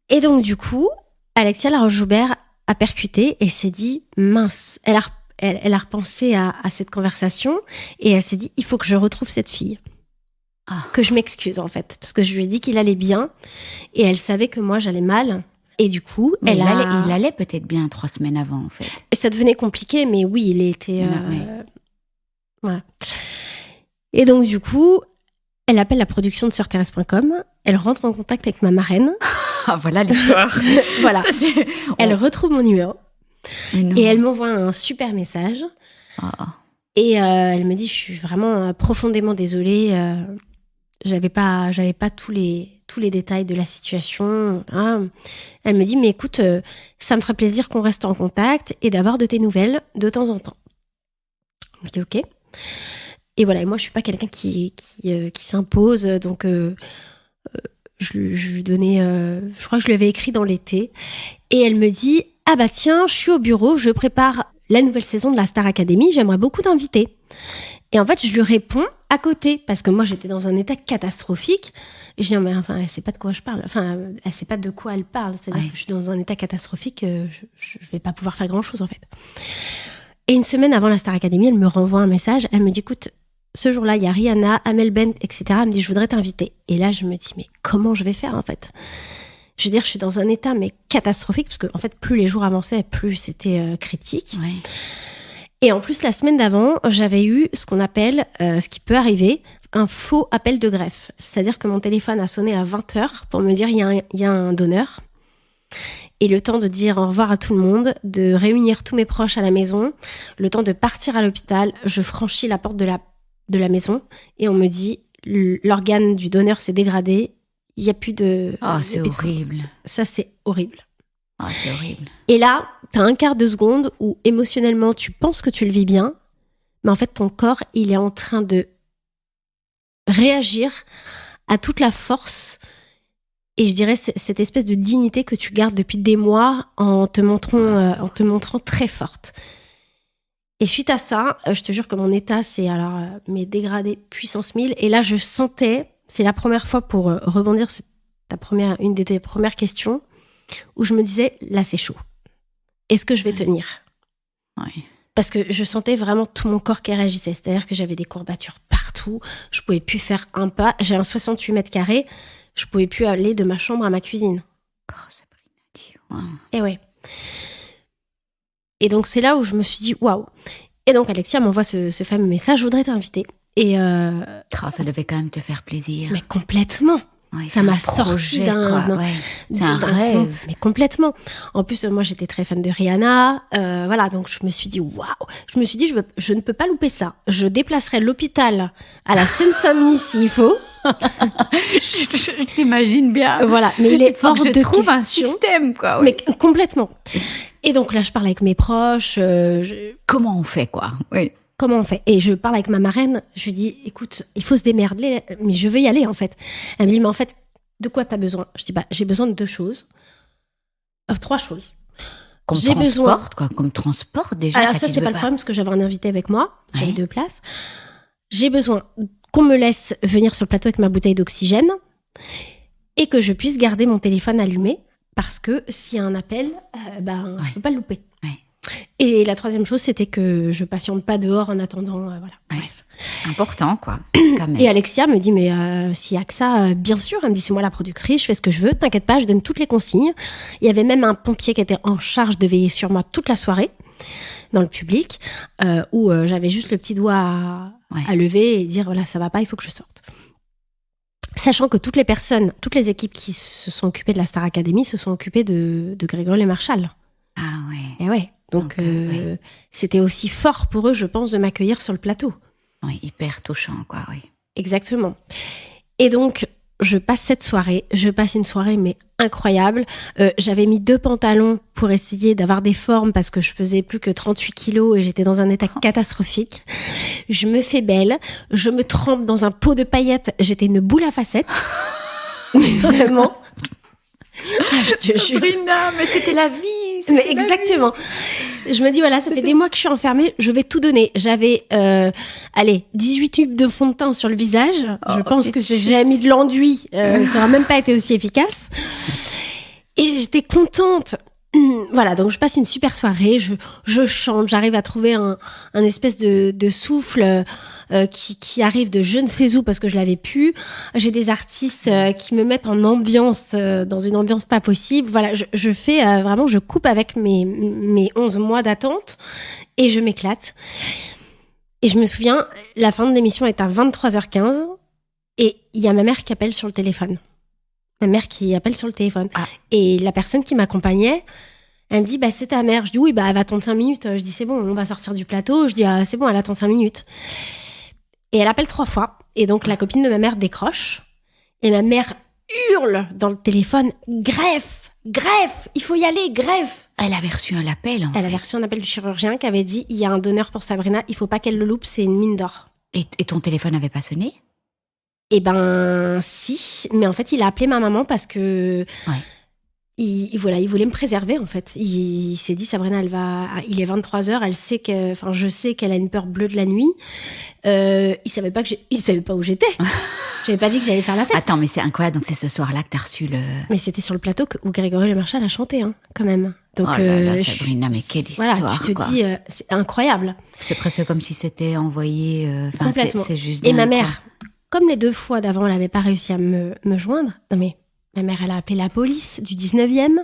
Et donc, du coup, Alexia Laroche-Joubert a percuté et s'est dit, mince, elle a repensé à cette conversation et elle s'est dit, il faut que je retrouve cette fille. Que je m'excuse en fait, parce que je lui ai dit qu'il allait bien et elle savait que moi j'allais mal et du coup il allait peut-être bien 3 semaines avant en fait. Et ça devenait compliqué, mais oui, il était voilà. Et donc du coup, elle appelle la production de Sœurthérèse.com, elle rentre en contact avec ma marraine. Voilà l'histoire. Voilà. Elle retrouve mon numéro et elle m'envoie un super message. Et elle me dit, je suis vraiment profondément désolée. j'avais pas tous les détails de la situation. Hein. Elle me dit, mais écoute, ça me ferait plaisir qu'on reste en contact et d'avoir de tes nouvelles de temps en temps. Je dis ok. Et voilà, et moi je suis pas quelqu'un qui s'impose, donc je lui donnais, je crois que je lui avais écrit dans l'été, et elle me dit, ah bah tiens, je suis au bureau, je prépare la nouvelle saison de la Star Academy, j'aimerais beaucoup t'inviter. Et en fait, je lui réponds à côté, parce que moi, j'étais dans un état catastrophique. Et je dis, mais enfin, elle sait pas de quoi je parle. Enfin, elle sait pas de quoi elle parle. C'est-à-dire que je suis dans un état catastrophique, je vais pas pouvoir faire grand-chose, en fait. Et une semaine avant la Star Academy, elle me renvoie un message. Elle me dit, écoute, ce jour-là, il y a Rihanna, Amel Bent, etc. Elle me dit, je voudrais t'inviter. Et là, je me dis, mais comment je vais faire, en fait ? Je veux dire, je suis dans un état, mais catastrophique, parce que, en fait, plus les jours avançaient, plus c'était critique. Ouais. Et en plus, la semaine d'avant, j'avais eu ce qu'on appelle, ce qui peut arriver, un faux appel de greffe. C'est-à-dire que mon téléphone a sonné à 20h pour me dire il y a un donneur. Et le temps de dire au revoir à tout le monde, de réunir tous mes proches à la maison, le temps de partir à l'hôpital, je franchis la porte de la maison et on me dit l'organe du donneur s'est dégradé, il n'y a plus de... Oh, c'est horrible. Ça, c'est horrible. Oh, c'est horrible. Et là, t'as un quart de seconde où émotionnellement, tu penses que tu le vis bien, mais en fait, ton corps, il est en train de réagir à toute la force et je dirais cette espèce de dignité que tu gardes depuis des mois en te montrant très forte. Et suite à ça, je te jure que mon état s'est dégradé puissance 1000. Et là, je sentais, c'est la première fois pour rebondir sur une de tes premières questions, où je me disais, là, c'est chaud. Est-ce que je vais tenir ? Oui. Parce que je sentais vraiment tout mon corps qui réagissait. C'est-à-dire que j'avais des courbatures partout. Je pouvais plus faire un pas. J'ai un 68 mètres carrés. Je pouvais plus aller de ma chambre à ma cuisine. Oh, Sabrina, wow. Et ouais. Et donc, c'est là où je me suis dit, waouh. Et donc, Alexia m'envoie ce fameux message, je voudrais t'inviter. Et ça devait quand même te faire plaisir. Mais complètement. Ouais, ça m'a sorti c'est un rêve. Mais complètement. En plus, moi, j'étais très fan de Rihanna. Voilà, donc je me suis dit, waouh. Je me suis dit, je ne peux pas louper ça. Je déplacerai l'hôpital à la Seine-Saint-Denis s'il faut. Je t'imagine bien. Voilà, mais il est hors de question. Trouve un système, quoi. Oui. Mais complètement. Et donc là, je parle avec mes proches. Comment on fait, quoi ? Oui. Comment on fait ? Et je parle avec ma marraine, je lui dis, écoute, il faut se démerder, mais je veux y aller, en fait. Elle me dit, mais en fait, de quoi t'as besoin ? Je dis, j'ai besoin de 2 choses. 3 choses. Qu'on transporte, quoi. Qu'on me transporte, déjà. Alors ça, c'est pas le problème, parce que j'avais un invité avec moi. J'avais 2 places. J'ai besoin qu'on me laisse venir sur le plateau avec ma bouteille d'oxygène et que je puisse garder mon téléphone allumé, parce que s'il y a un appel, je peux pas le louper. Ouais. Et la 3e chose, c'était que je patiente pas dehors en attendant, voilà. Ouais. Bref. Important, quoi. Quand même. Et Alexia me dit, mais s'il y a que ça, bien sûr. Elle me dit, c'est moi la productrice, je fais ce que je veux, t'inquiète pas, je donne toutes les consignes. Il y avait même un pompier qui était en charge de veiller sur moi toute la soirée, dans le public, où j'avais juste le petit doigt à lever et dire, voilà, ça va pas, il faut que je sorte. Sachant que toutes les équipes qui se sont occupées de la Star Academy se sont occupées de Grégory et Marshall. Ah ouais. Et ouais. Donc, c'était aussi fort pour eux, je pense, de m'accueillir sur le plateau. Oui, hyper touchant, quoi, oui. Exactement. Et donc, je passe une soirée, mais incroyable. J'avais mis 2 pantalons pour essayer d'avoir des formes parce que je pesais plus que 38 kilos et j'étais dans un état catastrophique. Je me fais belle. Je me trempe dans un pot de paillettes. J'étais une boule à facettes. Mais vraiment. Je te jure. Sabrina, mais c'était la vie. Mais exactement. Je me dis, voilà, ça fait des mois que je suis enfermée, je vais tout donner. J'avais, 18 tubes de fond de teint sur le visage. Je pense que si j'avais mis de l'enduit, ça n'aurait même pas été aussi efficace. Et j'étais contente. Voilà, donc je passe une super soirée, je chante, j'arrive à trouver un espèce de souffle qui arrive de je ne sais où parce que je l'avais pu. J'ai des artistes qui me mettent en ambiance, dans une ambiance pas possible. Voilà, je fais vraiment, je coupe avec mes 11 mois d'attente et je m'éclate. Et je me souviens, la fin de l'émission est à 23h15 et il y a ma mère qui appelle sur le téléphone. Ma mère qui appelle sur le téléphone. Ah. Et la personne qui m'accompagnait, elle me dit, c'est ta mère. Je dis, oui, elle va attendre 5 minutes. Je dis, c'est bon, on va sortir du plateau. Je dis, c'est bon, elle attend 5 minutes. Et elle appelle 3 fois. Et donc, la copine de ma mère décroche. Et ma mère hurle dans le téléphone, greffe, il faut y aller, greffe. Elle avait reçu un appel, Elle avait reçu un appel du chirurgien qui avait dit, il y a un donneur pour Sabrina, il faut pas qu'elle le loupe, c'est une mine d'or. Et ton téléphone n'avait pas sonné? Eh ben, si. Mais en fait, il a appelé ma maman parce que... Ouais. Il voulait me préserver, en fait. Il s'est dit, Sabrina, il est 23h, je sais qu'elle a une peur bleue de la nuit. Il savait pas où j'étais. J'avais pas dit que j'allais faire la fête. Attends, mais c'est incroyable. Donc, c'est ce soir-là que t'as reçu le... Mais c'était sur le plateau où Grégory Le Marchal a chanté, hein, quand même. Donc, oh là là, Sabrina, mais quelle histoire, voilà, tu te dis, c'est incroyable. C'est presque comme si c'était envoyé... Complètement. C'est juste Et dingue, ma mère, comme les 2 fois d'avant, elle avait pas réussi à me joindre. Non, mais ma mère, elle a appelé la police du 19e,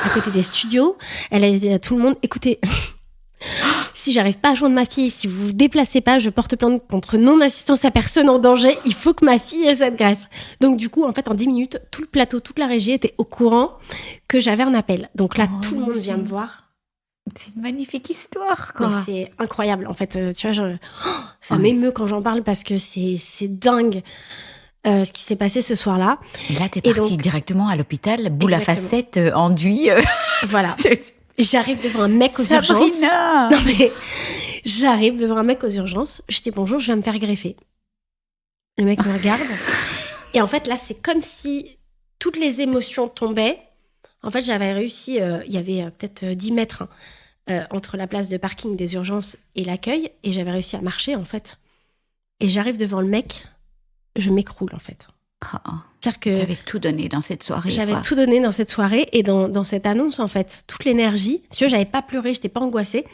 à côté des studios. Elle a dit à tout le monde, écoutez... Si j'arrive pas à joindre ma fille, si vous vous déplacez pas, je porte plainte contre non-assistance à personne en danger. Il faut que ma fille ait cette greffe. Donc du coup, en fait, en 10 minutes, tout le plateau, toute la régie était au courant que j'avais un appel. Donc là, tout le monde vient me voir. C'est une magnifique histoire, quoi. Mais c'est incroyable. En fait, tu vois, ça m'émeut quand j'en parle parce que c'est dingue. Ce qui s'est passé ce soir-là. Et là, t'es partie directement à l'hôpital, boule à facettes, enduit. Voilà. J'arrive devant un mec aux urgences. Non mais, j'arrive devant un mec aux urgences. Je dis bonjour, je viens me faire greffer. Le mec me regarde. Et en fait, là, c'est comme si toutes les émotions tombaient. En fait, j'avais réussi, il y avait peut-être 10 mètres entre la place de parking des urgences et l'accueil. Et j'avais réussi à marcher, en fait. Et j'arrive devant le mec, je m'écroule, en fait. C'est-à-dire que j'avais tout donné dans cette soirée. J'avais tout donné dans cette soirée et dans cette annonce, en fait. Toute l'énergie. Tu vois, j'avais pas pleuré, j'étais pas angoissée.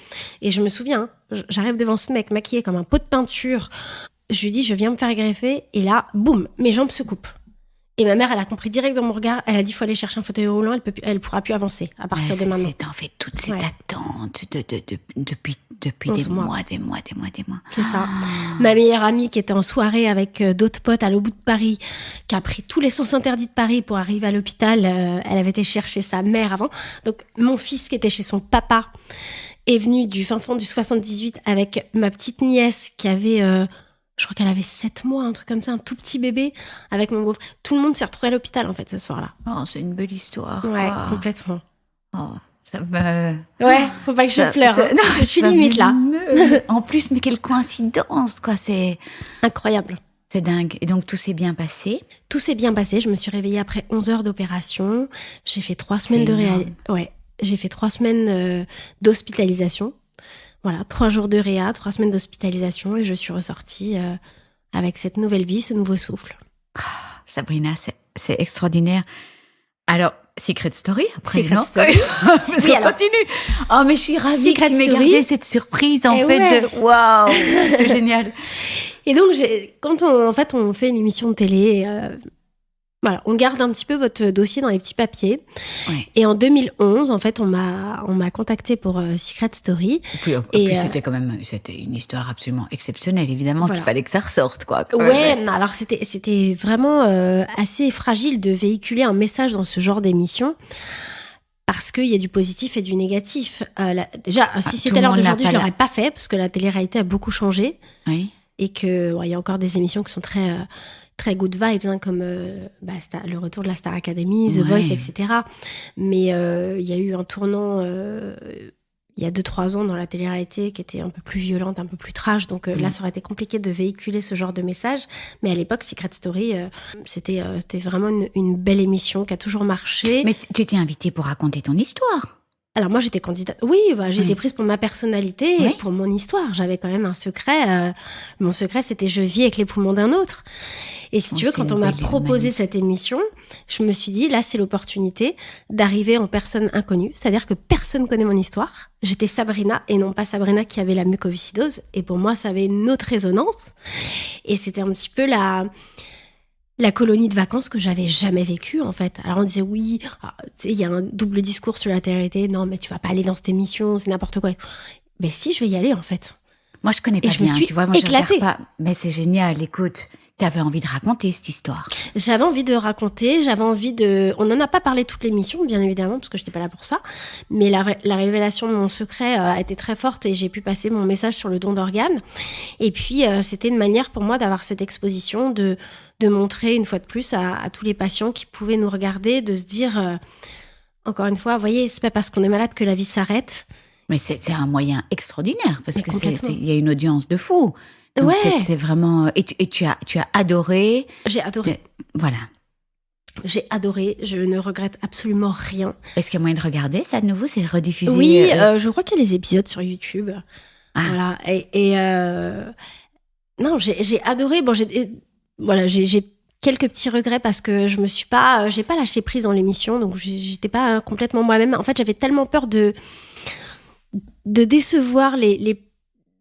Et je me souviens, j'arrive devant ce mec maquillé comme un pot de peinture. Je lui dis, je viens me faire greffer. Et là, boum, mes jambes se coupent. Et ma mère, elle a compris direct dans mon regard. Elle a dit, il faut aller chercher un fauteuil roulant. Elle pourra plus avancer à partir de maintenant. C'est en fait toute cette attente depuis des mois. C'est ça. Ma meilleure amie qui était en soirée avec d'autres potes à l'autre bout de Paris, qui a pris tous les sens interdits de Paris pour arriver à l'hôpital. Elle avait été chercher sa mère avant. Donc, mon fils qui était chez son papa est venu du fin fond du 78 avec ma petite nièce qui avait... je crois qu'elle avait 7 mois, un truc comme ça, un tout petit bébé, avec mon beau-frère. Tout le monde s'est retrouvé à l'hôpital, en fait, ce soir-là. Oh, c'est une belle histoire. Ouais, complètement. Oh, ça me... Ouais, faut pas que je pleure. Non, je suis limite, là. En plus, mais quelle coïncidence, quoi, c'est... Incroyable. C'est dingue. Et donc, tout s'est bien passé? Tout s'est bien passé. Je me suis réveillée après 11 heures d'opération. J'ai fait 3 semaines de Ouais, j'ai fait 3 semaines d'hospitalisation. Voilà, 3 jours de réa, 3 semaines d'hospitalisation et je suis ressortie avec cette nouvelle vie, ce nouveau souffle. Sabrina, c'est extraordinaire. Alors, Secret Story, après, Secret non? Story. Parce qu'on continue. Oh, mais je suis ravie Secret que tu m'aies Story. gardé cette surprise, en fait, ouais. de... Waouh, c'est génial. Et donc, quand on fait une émission de télé... Voilà, on garde un petit peu votre dossier dans les petits papiers. Ouais. Et en 2011, en fait, on m'a contacté pour Secret Story. Et puis c'était une histoire absolument exceptionnelle, évidemment, voilà. Qu'il fallait que ça ressorte, quoi. Ouais, mais alors c'était vraiment assez fragile de véhiculer un message dans ce genre d'émission. Parce qu'il y a du positif et du négatif. Déjà, si c'était l'heure d'aujourd'hui, je l'aurais pas fait, parce que la télé-réalité a beaucoup changé. Oui. Et que, il y a encore des émissions qui sont très good vibes, hein, comme le retour de la Star Academy, The Voice, etc. Mais il y a eu un tournant il y a 2-3 ans dans la télé-réalité qui était un peu plus violente, un peu plus trash. Donc là, ça aurait été compliqué de véhiculer ce genre de message. Mais à l'époque, Secret Story, c'était vraiment une belle émission qui a toujours marché. Mais tu étais invitée pour raconter ton histoire. Alors moi, j'étais candidate. Oui, j'ai été prise pour ma personnalité et pour mon histoire. J'avais quand même un secret. Mon secret, c'était je vis avec les poumons d'un autre. Et si tu veux, quand on m'a proposé cette émission, je me suis dit, là, c'est l'opportunité d'arriver en personne inconnue. C'est-à-dire que personne connaît mon histoire. J'étais Sabrina et non pas Sabrina qui avait la mucoviscidose. Et pour moi, ça avait une autre résonance. Et c'était un petit peu la colonie de vacances que j'avais jamais vécue, en fait. Alors on disait oui, il y a un double discours sur la télé-réalité. Non, mais tu vas pas aller dans cette émission, c'est n'importe quoi. Mais si, je vais y aller, en fait. Moi, je connais pas bien. Tu vois, moi, je regarde pas. Mais c'est génial. Écoute, T'avais envie de raconter cette histoire. J'avais envie de raconter, on n'en a pas parlé toute l'émission, bien évidemment, parce que je n'étais pas là pour ça, mais la révélation de mon secret a été très forte et j'ai pu passer mon message sur le don d'organes. Et puis, c'était une manière pour moi d'avoir cette exposition, de montrer une fois de plus à tous les patients qui pouvaient nous regarder, de se dire, encore une fois, vous voyez, c'est pas parce qu'on est malade que la vie s'arrête. Mais c'est un moyen extraordinaire, parce que il y a une audience de fou. Donc c'est vraiment... Et tu as adoré... J'ai adoré. Voilà. J'ai adoré, je ne regrette absolument rien. Est-ce qu'il y a moyen de regarder ça de nouveau? C'est rediffusé? Oui, je crois qu'il y a les épisodes sur YouTube. Ah. Voilà. Et non, j'ai adoré. Bon, j'ai quelques petits regrets parce que j'ai pas lâché prise dans l'émission, donc j'étais pas complètement moi-même. En fait, j'avais tellement peur de décevoir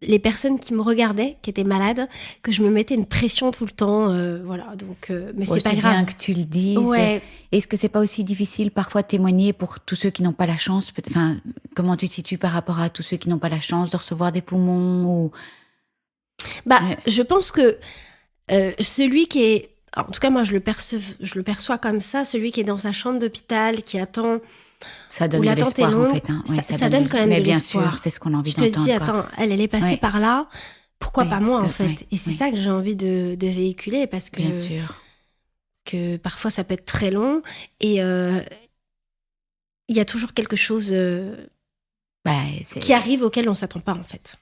les personnes qui me regardaient, qui étaient malades, que je me mettais une pression tout le temps, voilà. Donc, mais c'est pas grave. Bien que tu le dises. Ouais. Est-ce que c'est pas aussi difficile parfois de témoigner pour tous ceux qui n'ont pas la chance, enfin, comment tu te situes par rapport à tous ceux qui n'ont pas la chance de recevoir des poumons ou... Je pense que celui qui est, en tout cas moi je le perçois comme ça, celui qui est dans sa chambre d'hôpital, qui attend. Ça donne de l'espoir, en fait. Hein. Oui, ça donne quand même de l'espoir. Mais bien sûr, c'est ce qu'on a envie d'entendre. Je te dis, attends, elle est passée par là, pourquoi pas moi, en fait? Et c'est ça que j'ai envie de véhiculer, parce que... Bien sûr. Que parfois, ça peut être très long, et il y a toujours quelque chose qui arrive auquel on ne s'attend pas, en fait.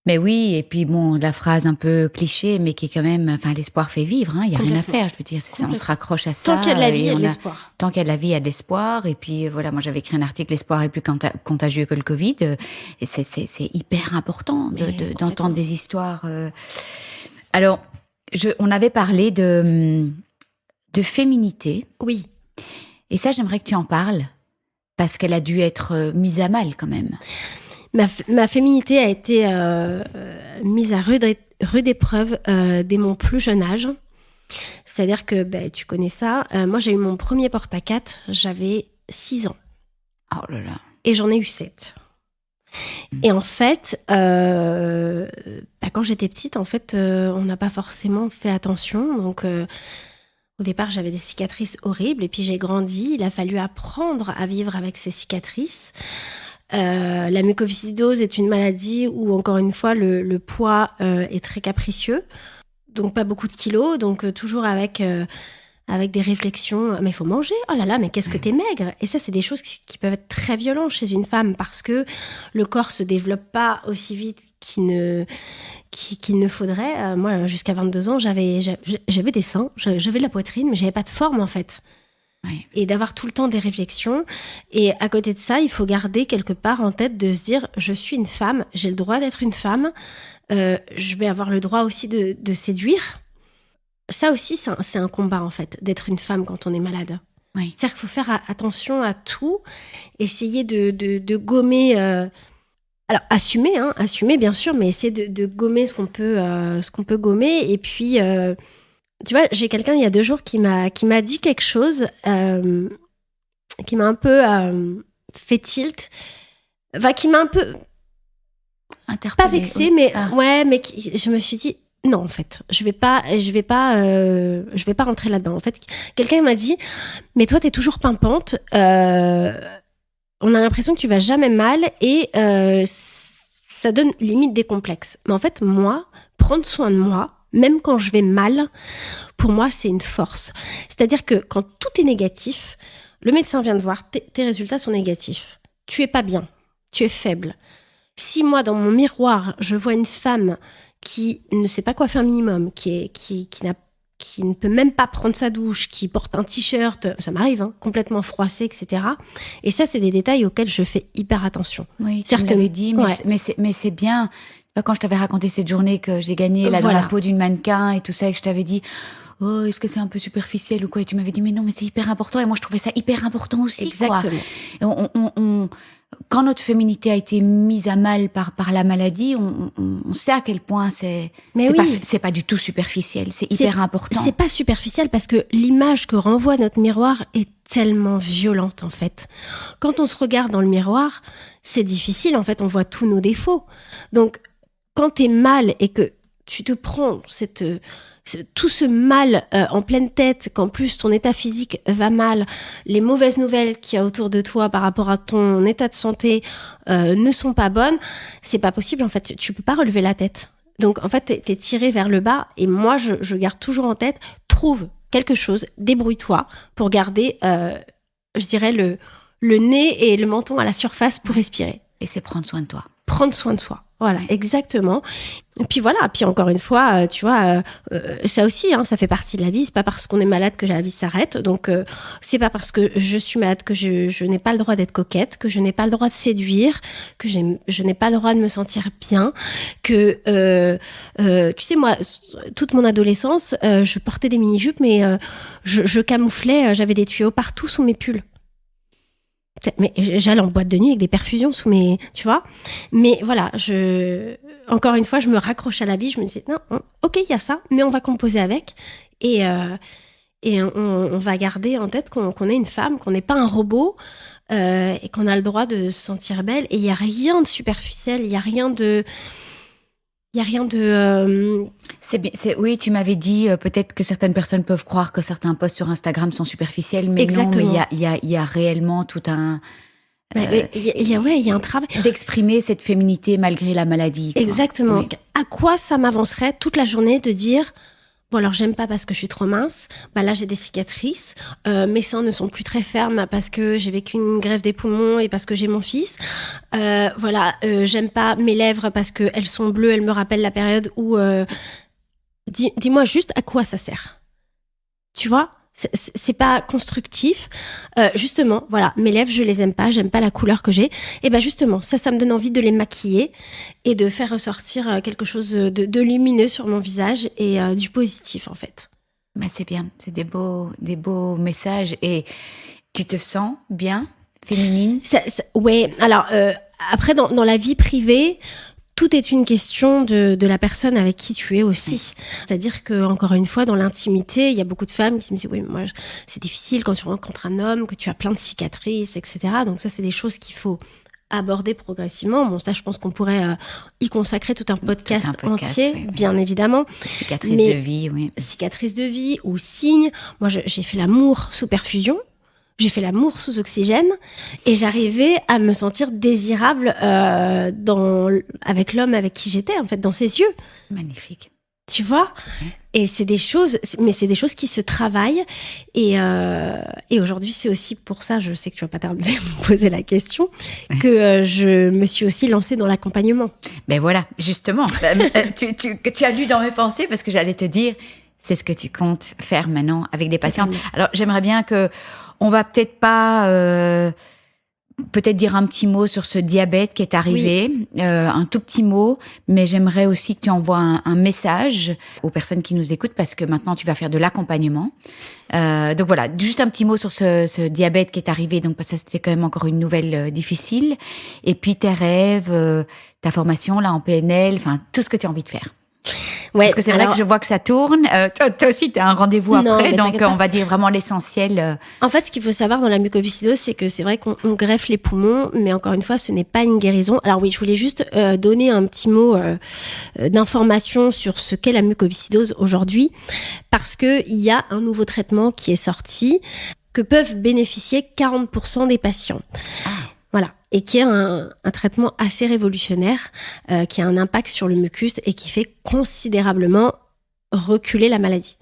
Mais oui, et puis bon, la phrase un peu cliché, mais qui est quand même, enfin, l'espoir fait vivre, hein, il y a rien à faire, je veux dire, c'est ça, on se raccroche à ça. Tant qu'il y a de la vie, il y a de l'espoir. Tant qu'il y a de la vie, il y a de l'espoir, et puis voilà, moi j'avais écrit un article, l'espoir est plus contagieux que le Covid, et c'est hyper important d'entendre des histoires. Alors, on avait parlé de féminité. Oui. Et ça, j'aimerais que tu en parles, parce qu'elle a dû être mise à mal quand même. Ma féminité a été mise à rude épreuve dès mon plus jeune âge. C'est-à-dire que, tu connais ça, moi j'ai eu mon premier porte-à-4, j'avais 6 ans. Oh là là. Et j'en ai eu 7. Et en fait, quand j'étais petite, en fait, on n'a pas forcément fait attention. Donc, au départ, j'avais des cicatrices horribles. Et puis j'ai grandi, il a fallu apprendre à vivre avec ces cicatrices. La mucoviscidose est une maladie où, encore une fois, le poids est très capricieux, donc pas beaucoup de kilos, donc toujours avec des réflexions, mais il faut manger, oh là là, mais qu'est-ce que t'es maigre. Et ça, c'est des choses qui peuvent être très violentes chez une femme, parce que le corps se développe pas aussi vite qu'il ne faudrait. Moi, jusqu'à 22 ans, j'avais des seins, j'avais de la poitrine, mais j'avais pas de forme, en fait. Oui. Et d'avoir tout le temps des réflexions. Et à côté de ça, il faut garder quelque part en tête de se dire, je suis une femme, j'ai le droit d'être une femme, je vais avoir le droit aussi de séduire. Ça aussi, c'est un combat, en fait, d'être une femme quand on est malade. Oui. C'est-à-dire qu'il faut faire attention à tout, essayer de gommer... alors, assumer bien sûr, mais essayer de gommer ce qu'on peut gommer. Et puis... tu vois, j'ai quelqu'un il y a 2 jours qui m'a dit quelque chose qui m'a un peu fait tilt, enfin qui m'a un peu interpellée, pas vexée, oui. Mais ouais, mais je me suis dit non, en fait, je vais pas rentrer là-dedans. En fait, quelqu'un m'a dit mais toi t'es toujours pimpante, on a l'impression que tu vas jamais mal et ça donne limite des complexes. Mais en fait, moi, prendre soin de moi, même quand je vais mal, pour moi, c'est une force. C'est-à-dire que quand tout est négatif, le médecin vient te voir, tes résultats sont négatifs. Tu es pas bien, tu es faible. Si moi, dans mon miroir, je vois une femme qui ne sait pas quoi faire minimum, qui ne peut même pas prendre sa douche, qui porte un t-shirt, ça m'arrive, hein, complètement froissé, etc. Et ça, c'est des détails auxquels je fais hyper attention. Oui, tu me l'avais dit, mais c'est bien... Quand je t'avais raconté cette journée que j'ai gagnée là dans la peau d'une mannequin et tout ça, et que je t'avais dit oh, est-ce que c'est un peu superficiel ou quoi, et tu m'avais dit mais non, mais c'est hyper important, et moi je trouvais ça hyper important aussi. Exactement. Quoi. Quand notre féminité a été mise à mal par la maladie, on sait à quel point c'est pas du tout superficiel, c'est hyper important. C'est pas superficiel parce que l'image que renvoie notre miroir est tellement violente, en fait. Quand on se regarde dans le miroir, c'est difficile, en fait, on voit tous nos défauts. Donc quand t'es mal et que tu te prends tout ce mal en pleine tête, qu'en plus ton état physique va mal, les mauvaises nouvelles qu'il y a autour de toi par rapport à ton état de santé ne sont pas bonnes, c'est pas possible en fait, tu peux pas relever la tête. Donc en fait t'es tiré vers le bas et moi je garde toujours en tête, trouve quelque chose, débrouille-toi pour garder, je dirais le nez et le menton à la surface pour respirer. Et c'est prendre soin de toi. Prendre soin de soi. Voilà, exactement. Et puis voilà, puis encore une fois, tu vois, ça aussi, ça fait partie de la vie. C'est pas parce qu'on est malade que la vie s'arrête. Donc, c'est pas parce que je suis malade que je n'ai pas le droit d'être coquette, que je n'ai pas le droit de séduire, que je n'ai pas le droit de me sentir bien, que, tu sais, moi, toute mon adolescence, je portais des mini-jupes, mais je camouflais, j'avais des tuyaux partout sous mes pulls. Mais j'allais en boîte de nuit avec des perfusions sous mes, tu vois. Mais voilà, encore une fois, je me raccroche à la vie. Je me disais, non, ok, il y a ça, mais on va composer avec. Et on va garder en tête qu'on est une femme, qu'on n'est pas un robot, et qu'on a le droit de se sentir belle. Et il n'y a rien de superficiel, il n'y a rien de... Oui, tu m'avais dit peut-être que certaines personnes peuvent croire que certains posts sur Instagram sont superficiels, mais exactement. Non, mais il y a réellement tout un... Il y a un travail. D'exprimer cette féminité malgré la maladie. Quoi. Exactement. Oui. À quoi ça m'avancerait toute la journée de dire... Bon, alors j'aime pas parce que je suis trop mince. Bah là, j'ai des cicatrices. Mes seins ne sont plus très fermes parce que j'ai vécu une greffe des poumons et parce que j'ai mon fils. Voilà, j'aime pas mes lèvres parce que elles sont bleues. Elles me rappellent la période où. Dis-moi juste à quoi ça sert. Tu vois, c'est pas constructif. Justement, voilà, mes lèvres, je les aime pas. J'aime pas la couleur que j'ai. Et ben justement, ça me donne envie de les maquiller et de faire ressortir quelque chose de lumineux sur mon visage et du positif en fait. Bah, c'est bien, c'est des beaux messages. Et tu te sens bien, féminine? Ouais. Alors après, dans la vie privée. Tout est une question de la personne avec qui tu es aussi. C'est-à-dire que, encore une fois, dans l'intimité, il y a beaucoup de femmes qui me disent, oui, moi, c'est difficile quand tu rencontres un homme, que tu as plein de cicatrices, etc. Donc ça, c'est des choses qu'il faut aborder progressivement. Bon, ça, je pense qu'on pourrait y consacrer tout un podcast entier, oui. Bien évidemment. Cicatrices de vie, oui. Cicatrices de vie ou signes. Moi, j'ai fait l'amour sous perfusion. J'ai fait l'amour sous oxygène et j'arrivais à me sentir désirable avec l'homme avec qui j'étais, en fait, dans ses yeux. Magnifique. Tu vois ? Et c'est des choses qui se travaillent. Et aujourd'hui, c'est aussi pour ça, je sais que tu vas pas tarder à me poser la question, que je me suis aussi lancée dans l'accompagnement. Ben voilà, justement. tu as lu dans mes pensées parce que j'allais te dire, c'est ce que tu comptes faire maintenant avec des patientes. Alors, j'aimerais bien que on va peut-être pas peut-être dire un petit mot sur ce diabète qui est arrivé, oui. Un tout petit mot, mais j'aimerais aussi que tu envoies un message aux personnes qui nous écoutent parce que maintenant tu vas faire de l'accompagnement. Donc voilà, juste un petit mot sur ce diabète qui est arrivé, donc parce que c'était quand même encore une nouvelle difficile. Et puis tes rêves, ta formation là en PNL, enfin tout ce que tu as envie de faire. Ouais, parce que c'est vrai que je vois que ça tourne. Toi aussi, tu as un rendez-vous après, donc on va dire vraiment l'essentiel. En fait, ce qu'il faut savoir dans la mucoviscidose, c'est que c'est vrai qu'on greffe les poumons, mais encore une fois, ce n'est pas une guérison. Alors oui, je voulais juste donner un petit mot d'information sur ce qu'est la mucoviscidose aujourd'hui, parce que il y a un nouveau traitement qui est sorti, que peuvent bénéficier 40% des patients. Voilà. Et qui est un traitement assez révolutionnaire, qui a un impact sur le mucus et qui fait considérablement reculer la maladie.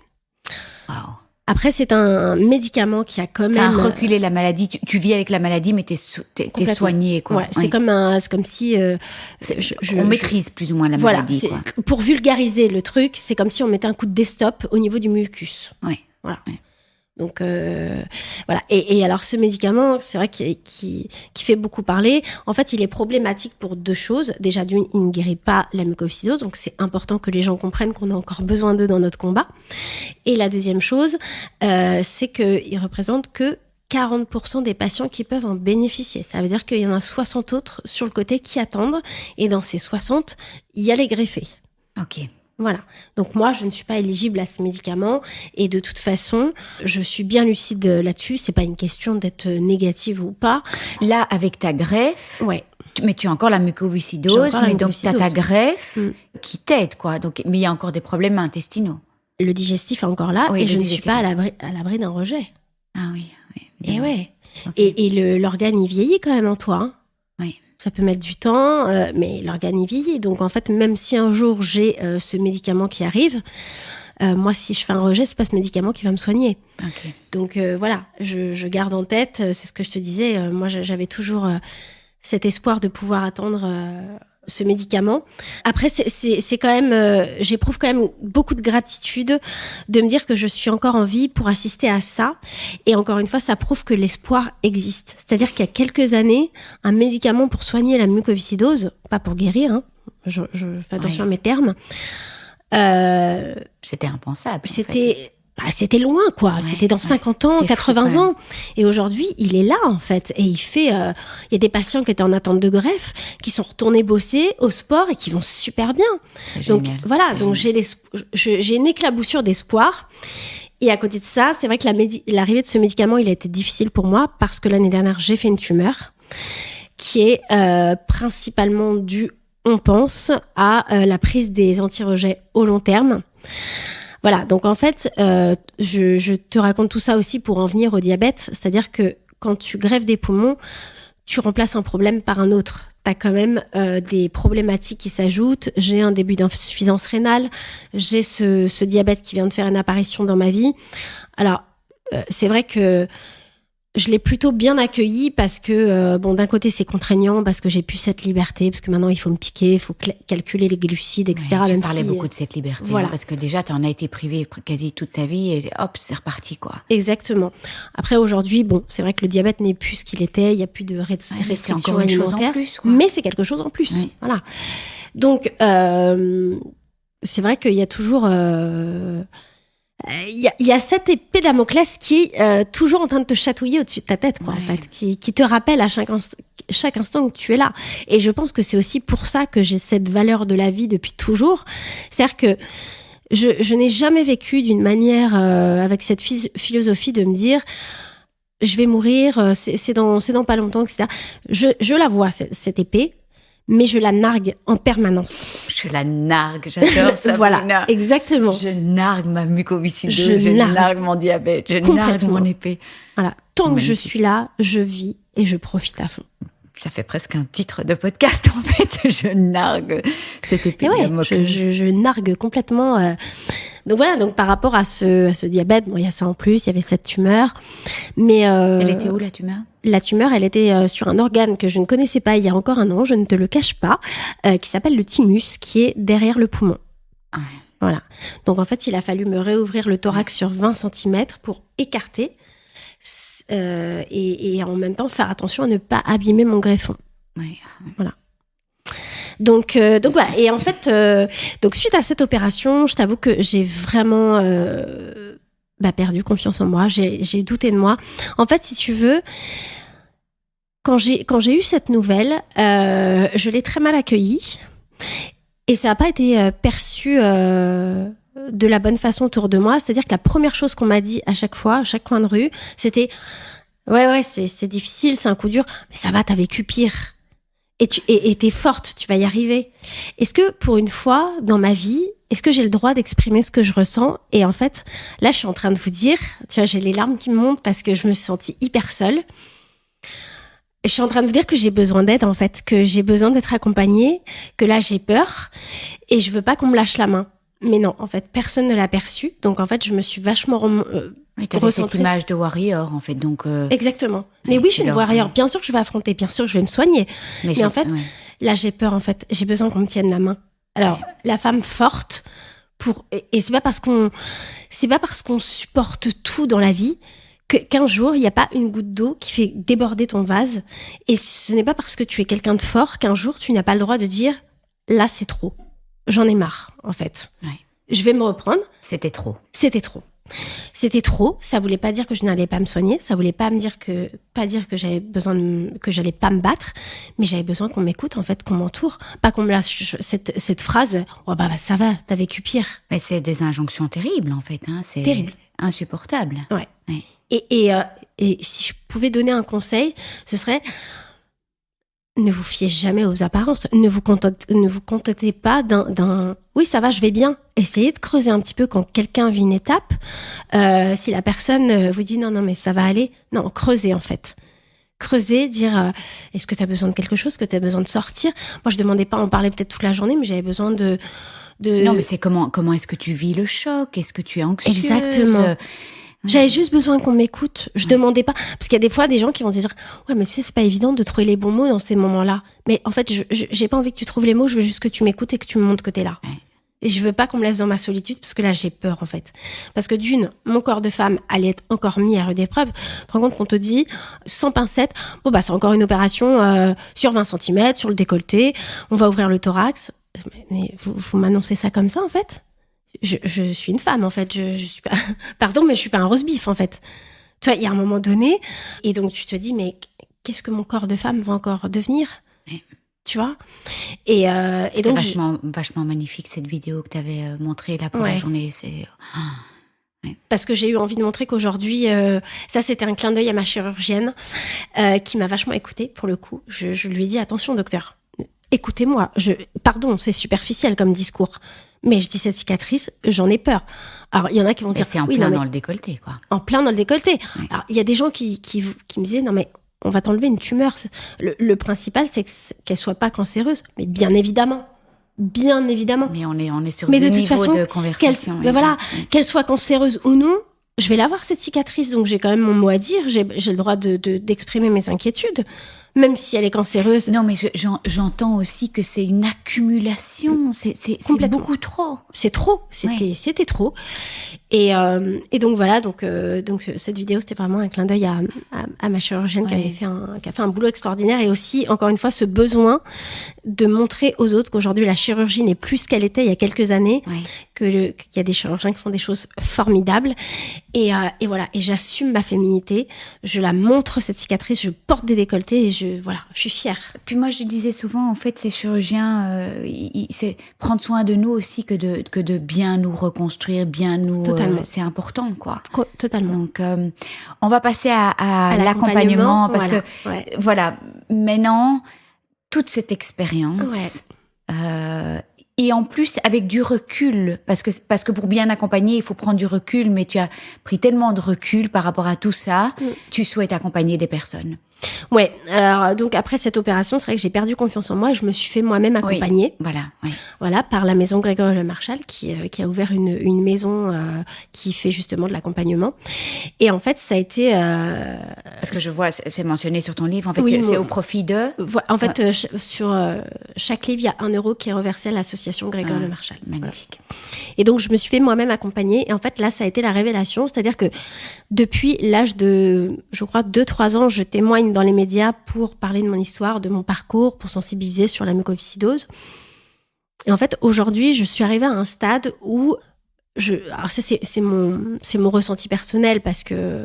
Wow. Après, c'est un médicament qui a quand même... Enfin, reculer la maladie, tu vis avec la maladie, mais t'es soigné, quoi. Ouais, oui. C'est comme si... on maîtrise plus ou moins la maladie, quoi. Pour vulgariser le truc, c'est comme si on mettait un coup de desktop au niveau du mucus. Ouais. Voilà. Ouais. Donc voilà. Et alors ce médicament, c'est vrai qui fait beaucoup parler. En fait, il est problématique pour deux choses. Déjà, d'une, il ne guérit pas la mucoviscidose, donc c'est important que les gens comprennent qu'on a encore besoin d'eux dans notre combat. Et la deuxième chose, c'est qu'il représente que 40% des patients qui peuvent en bénéficier. Ça veut dire qu'il y en a 60 autres sur le côté qui attendent. Et dans ces 60, il y a les greffés. Ok. Voilà. Donc moi, je ne suis pas éligible à ces médicaments et de toute façon, je suis bien lucide là-dessus. C'est pas une question d'être négative ou pas. Là, avec ta greffe, ouais. Mais tu as encore la mucoviscidose, mais donc tu as ta greffe qui t'aide, quoi. Donc, mais il y a encore des problèmes intestinaux. le digestif est encore là Oui, et le je ne suis digestif. pas à l'abri d'un rejet. Ah oui. Et ouais. Ok. Et l'organe, il vieillit quand même en toi. Hein. Oui. Ça peut mettre du temps, mais l'organe, il vieillit. Donc, en fait, même si un jour j'ai ce médicament qui arrive, moi, si je fais un rejet, c'est pas ce médicament qui va me soigner. Ok. Donc, voilà, je garde en tête, c'est ce que je te disais, moi, j'avais toujours cet espoir de pouvoir attendre ce médicament. Après, c'est quand même, j'éprouve quand même beaucoup de gratitude de me dire que je suis encore en vie pour assister à ça. Et encore une fois, ça prouve que l'espoir existe. C'est-à-dire qu'il y a quelques années, un médicament pour soigner la mucoviscidose, pas pour guérir, hein, je fais attention à mes termes, C'était impensable. c'était loin, quoi. Ouais, c'était dans ouais. 50 ans, C'est 80 fou, quand ans. Et aujourd'hui, il est là, en fait. Et il y a des patients qui étaient en attente de greffe, qui sont retournés bosser au sport et qui vont super bien. C'est Donc, génial. voilà. C'est Donc, génial. j'ai une éclaboussure d'espoir. Et à côté de ça, c'est vrai que l'arrivée de ce médicament, il a été difficile pour moi parce que l'année dernière, j'ai fait une tumeur qui est principalement due, on pense, à la prise des anti-rejets au long terme. Voilà, donc en fait, je te raconte tout ça aussi pour en venir au diabète, c'est-à-dire que quand tu greffes des poumons, tu remplaces un problème par un autre. Tu as quand même des problématiques qui s'ajoutent. J'ai un début d'insuffisance rénale, j'ai ce diabète qui vient de faire une apparition dans ma vie. Alors, c'est vrai que je l'ai plutôt bien accueilli parce que, d'un côté, c'est contraignant parce que j'ai plus cette liberté, parce que maintenant, il faut me piquer, il faut calculer les glucides, etc. Ouais, tu même parlais si, beaucoup de cette liberté, voilà. hein, parce que déjà, tu en as été privé quasi toute ta vie et hop, c'est reparti, quoi. Exactement. Après, aujourd'hui, c'est vrai que le diabète n'est plus ce qu'il était, il n'y a plus de mais c'est restrictions encore une chose en alimentaires, plus, quoi. mais c'est quelque chose en plus. Oui. Voilà. Donc, c'est vrai qu'il y a toujours... Il y a cette épée Damoclès qui est toujours en train de te chatouiller au-dessus de ta tête, quoi, Ouais. en fait, qui te rappelle à chaque instant que tu es là. Et je pense que c'est aussi pour ça que j'ai cette valeur de la vie depuis toujours. C'est-à-dire que je n'ai jamais vécu d'une manière avec cette philosophie de me dire je vais mourir, c'est dans pas longtemps, etc. Je la vois, cette épée, mais je la nargue en permanence. Je la nargue, j'adore ça. Voilà, exactement. Je nargue ma mucoviscidose, Je je nargue nargue mon diabète, je nargue complètement. mon épée. Voilà. Tant que je Magnifique. suis là, je vis et je profite à fond. Ça fait presque un titre de podcast, en fait. Je nargue cette épée Et de ouais, Damoclès. je nargue complètement. Donc voilà, donc par rapport à ce diabète, il y a ça en plus, il y avait cette tumeur. Mais Elle était où, la tumeur? la tumeur, elle était sur un organe que je ne connaissais pas il y a encore un an, je ne te le cache pas, qui s'appelle le thymus, qui est derrière le poumon. Ouais. Voilà. Donc en fait, il a fallu me réouvrir le thorax sur 20 cm pour écarter et en même temps faire attention à ne pas abîmer mon greffon. Ouais. Donc voilà. Et en fait, donc suite à cette opération, je t'avoue que j'ai vraiment perdu confiance en moi. J'ai douté de moi. En fait, si tu veux, quand j'ai eu cette nouvelle, je l'ai très mal accueillie et ça n'a pas été perçu de la bonne façon autour de moi. C'est-à-dire que la première chose qu'on m'a dit à chaque fois, à chaque coin de rue, c'était ouais, c'est difficile, c'est un coup dur, mais ça va, t'as vécu pire. Et t'es forte, tu vas y arriver. Est-ce que pour une fois dans ma vie, est-ce que j'ai le droit d'exprimer ce que je ressens? Et en fait, là, je suis en train de vous dire, tu vois, j'ai les larmes qui me montent parce que je me suis sentie hyper seule. Je suis en train de vous dire que j'ai besoin d'aide, en fait, que j'ai besoin d'être accompagnée, que là, j'ai peur et je veux pas qu'on me lâche la main. Mais non, en fait, personne ne l'a perçu. Donc, en fait, je me suis vachement Et t'avais cette image de warrior, en fait, donc... Exactement. Mais Ouais, oui, je c'est suis une leur- warrior. Bien sûr que je vais affronter, bien sûr que je vais me soigner. Mais en fait, ouais. là, j'ai peur, en fait. J'ai besoin qu'on me tienne la main. Alors, la femme forte, et c'est pas parce qu'on supporte tout dans la vie qu'un jour, il n'y a pas une goutte d'eau qui fait déborder ton vase. Et ce n'est pas parce que tu es quelqu'un de fort qu'un jour, tu n'as pas le droit de dire, là, c'est trop. J'en ai marre, en fait. Ouais. Je vais me reprendre. C'était trop. C'était trop. C'était trop. Ça voulait pas dire que je n'allais pas me soigner. Ça voulait pas dire que j'avais besoin que j'allais pas me battre. Mais j'avais besoin qu'on m'écoute, en fait, qu'on m'entoure. Pas qu'on me lâche cette phrase. Oh, ça va, t'as vécu pire. Mais c'est des injonctions terribles, en fait, hein. C'est Terrible. insupportable. Ouais. Ouais. Et si je pouvais donner un conseil, ce serait ne vous fiez jamais aux apparences. Ne vous contentez pas d'un oui, ça va, je vais bien. Essayez de creuser un petit peu quand quelqu'un vit une étape. Si la personne vous dit non, mais ça va aller. Non, creusez en fait. Creuser, dire est-ce que tu as besoin de quelque chose, que tu as besoin de sortir. Moi, je demandais pas à en parler peut-être toute la journée, mais j'avais besoin de... Non, mais c'est comment est-ce que tu vis le choc? Est-ce que tu es anxieuse? Exactement. J'avais juste besoin qu'on m'écoute. Je demandais pas. Parce qu'il y a des fois des gens qui vont dire ouais, mais tu sais, c'est pas évident de trouver les bons mots dans ces moments-là. Mais en fait, j'ai pas envie que tu trouves les mots, je veux juste que tu m'écoutes et que tu me montres que t'es là. Et je veux pas qu'on me laisse dans ma solitude, parce que là, j'ai peur, en fait. Parce que d'une, mon corps de femme allait être encore mis à rude épreuve. Tu te rends compte qu'on te dit, sans pincette, bon, bah, c'est encore une opération sur 20 cm, sur le décolleté, on va ouvrir le thorax. Mais vous m'annoncez ça comme ça, en fait? Je suis une femme, en fait. Je suis pas... Pardon, mais je suis pas un roast beef, en fait. Tu vois, il y a un moment donné, et donc tu te dis, mais qu'est-ce que mon corps de femme va encore devenir? Tu vois, et donc vachement magnifique cette vidéo que tu avais montrée là pour la journée. C'est parce que j'ai eu envie de montrer qu'aujourd'hui, ça c'était un clin d'œil à ma chirurgienne qui m'a vachement écoutée pour le coup. Je lui ai dit attention docteur, écoutez-moi. Pardon, c'est superficiel comme discours, mais je dis cette cicatrice, j'en ai peur. Alors il y en a qui vont dire c'est en plein dans le décolleté quoi. En plein dans le décolleté. Ouais. Alors il y a des gens qui me disaient non mais on va t'enlever une tumeur. Le principal, c'est qu'elle soit pas cancéreuse. Mais bien évidemment. Mais on est sur deux niveaux de conversation. Qu'elle soit cancéreuse ou non, je vais l'avoir cette cicatrice. Donc j'ai quand même mon mot à dire. J'ai le droit d'exprimer mes inquiétudes. Même si elle est cancéreuse. Non, mais j'entends aussi que c'est une accumulation. C'est beaucoup trop. C'est trop. C'était trop. Et donc voilà. Donc cette vidéo, c'était vraiment un clin d'œil à ma chirurgienne qui a fait un boulot extraordinaire, et aussi encore une fois ce besoin de montrer aux autres qu'aujourd'hui la chirurgie n'est plus ce qu'elle était il y a quelques années. Qu'il y a des chirurgiens qui font des choses formidables. Et voilà. Et j'assume ma féminité. Je la montre cette cicatrice. Je porte des décolletés et je suis fière. Puis moi, je disais souvent, en fait, ces chirurgiens, c'est prendre soin de nous aussi que de bien nous reconstruire, bien nous... c'est important, quoi. Totalement. Donc, on va passer à l'accompagnement, parce que, voilà, maintenant, toute cette expérience... et en plus, avec du recul, parce que pour bien accompagner, il faut prendre du recul, mais tu as pris tellement de recul par rapport à tout ça, tu souhaites accompagner des personnes. Ouais, alors donc après cette opération, c'est vrai que j'ai perdu confiance en moi et je me suis fait moi-même accompagner. Voilà, par la maison Grégory Le Marchal qui a ouvert une maison qui fait justement de l'accompagnement. Et en fait, ça a été parce que je vois, c'est mentionné sur ton livre. En fait, c'est au profit de. En fait, sur chaque livre, il y a 1 euro qui est reversé à l'association Grégory Le Marchal. Magnifique. Voilà. Et donc, je me suis fait moi-même accompagner. Et en fait, là, ça a été la révélation. C'est-à-dire que depuis l'âge de, je crois, 2-3 ans, je témoigne dans les médias pour parler de mon histoire, de mon parcours, pour sensibiliser sur la mucoviscidose. Et en fait, aujourd'hui, je suis arrivée à un stade où alors ça, c'est mon ressenti personnel parce que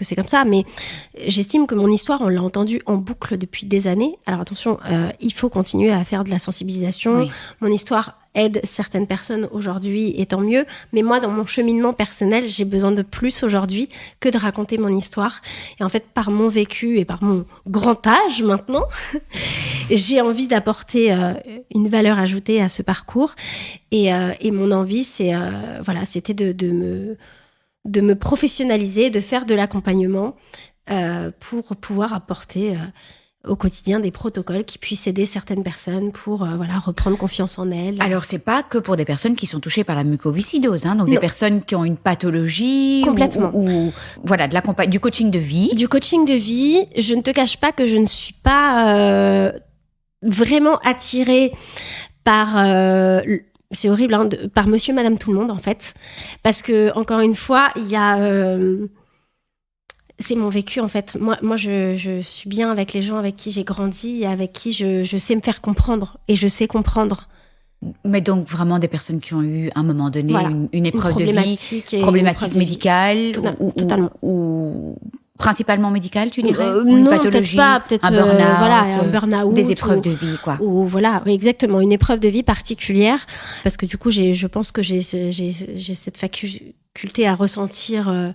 c'est comme ça, mais j'estime que mon histoire, on l'a entendue en boucle depuis des années. Alors attention, il faut continuer à faire de la sensibilisation. Oui. Mon histoire aide certaines personnes aujourd'hui, et tant mieux. Mais moi, dans mon cheminement personnel, j'ai besoin de plus aujourd'hui que de raconter mon histoire. Et en fait, par mon vécu et par mon grand âge maintenant, j'ai envie d'apporter une valeur ajoutée à ce parcours. Et mon envie, c'était de me professionnaliser, de faire de l'accompagnement pour pouvoir apporter au quotidien des protocoles qui puissent aider certaines personnes pour reprendre confiance en elles. Alors, c'est pas que pour des personnes qui sont touchées par la mucoviscidose, hein, donc non. Des personnes qui ont une pathologie complètement ou du coaching de vie. Du coaching de vie, je ne te cache pas que je ne suis pas vraiment attirée par... c'est horrible, hein, par monsieur, madame, tout le monde, en fait. Parce que, encore une fois, il y a... c'est mon vécu, en fait. Moi, je suis bien avec les gens avec qui j'ai grandi et avec qui je sais me faire comprendre. Et je sais comprendre. Mais donc, vraiment des personnes qui ont eu, à un moment donné, une épreuve de vie, problématique médicale totalement. ou principalement médicale, tu dirais une pathologie, peut-être pas, un burn-out, des épreuves de vie, quoi. Ou exactement, une épreuve de vie particulière, parce que du coup, je pense que j'ai cette faculté à ressentir